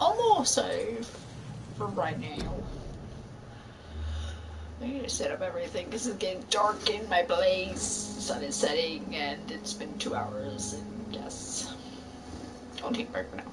A: Almost safe. for right now. I need to set up everything because it's getting dark in my place. The sun is setting and it's been 2 hours and yes. I'll take a break for now.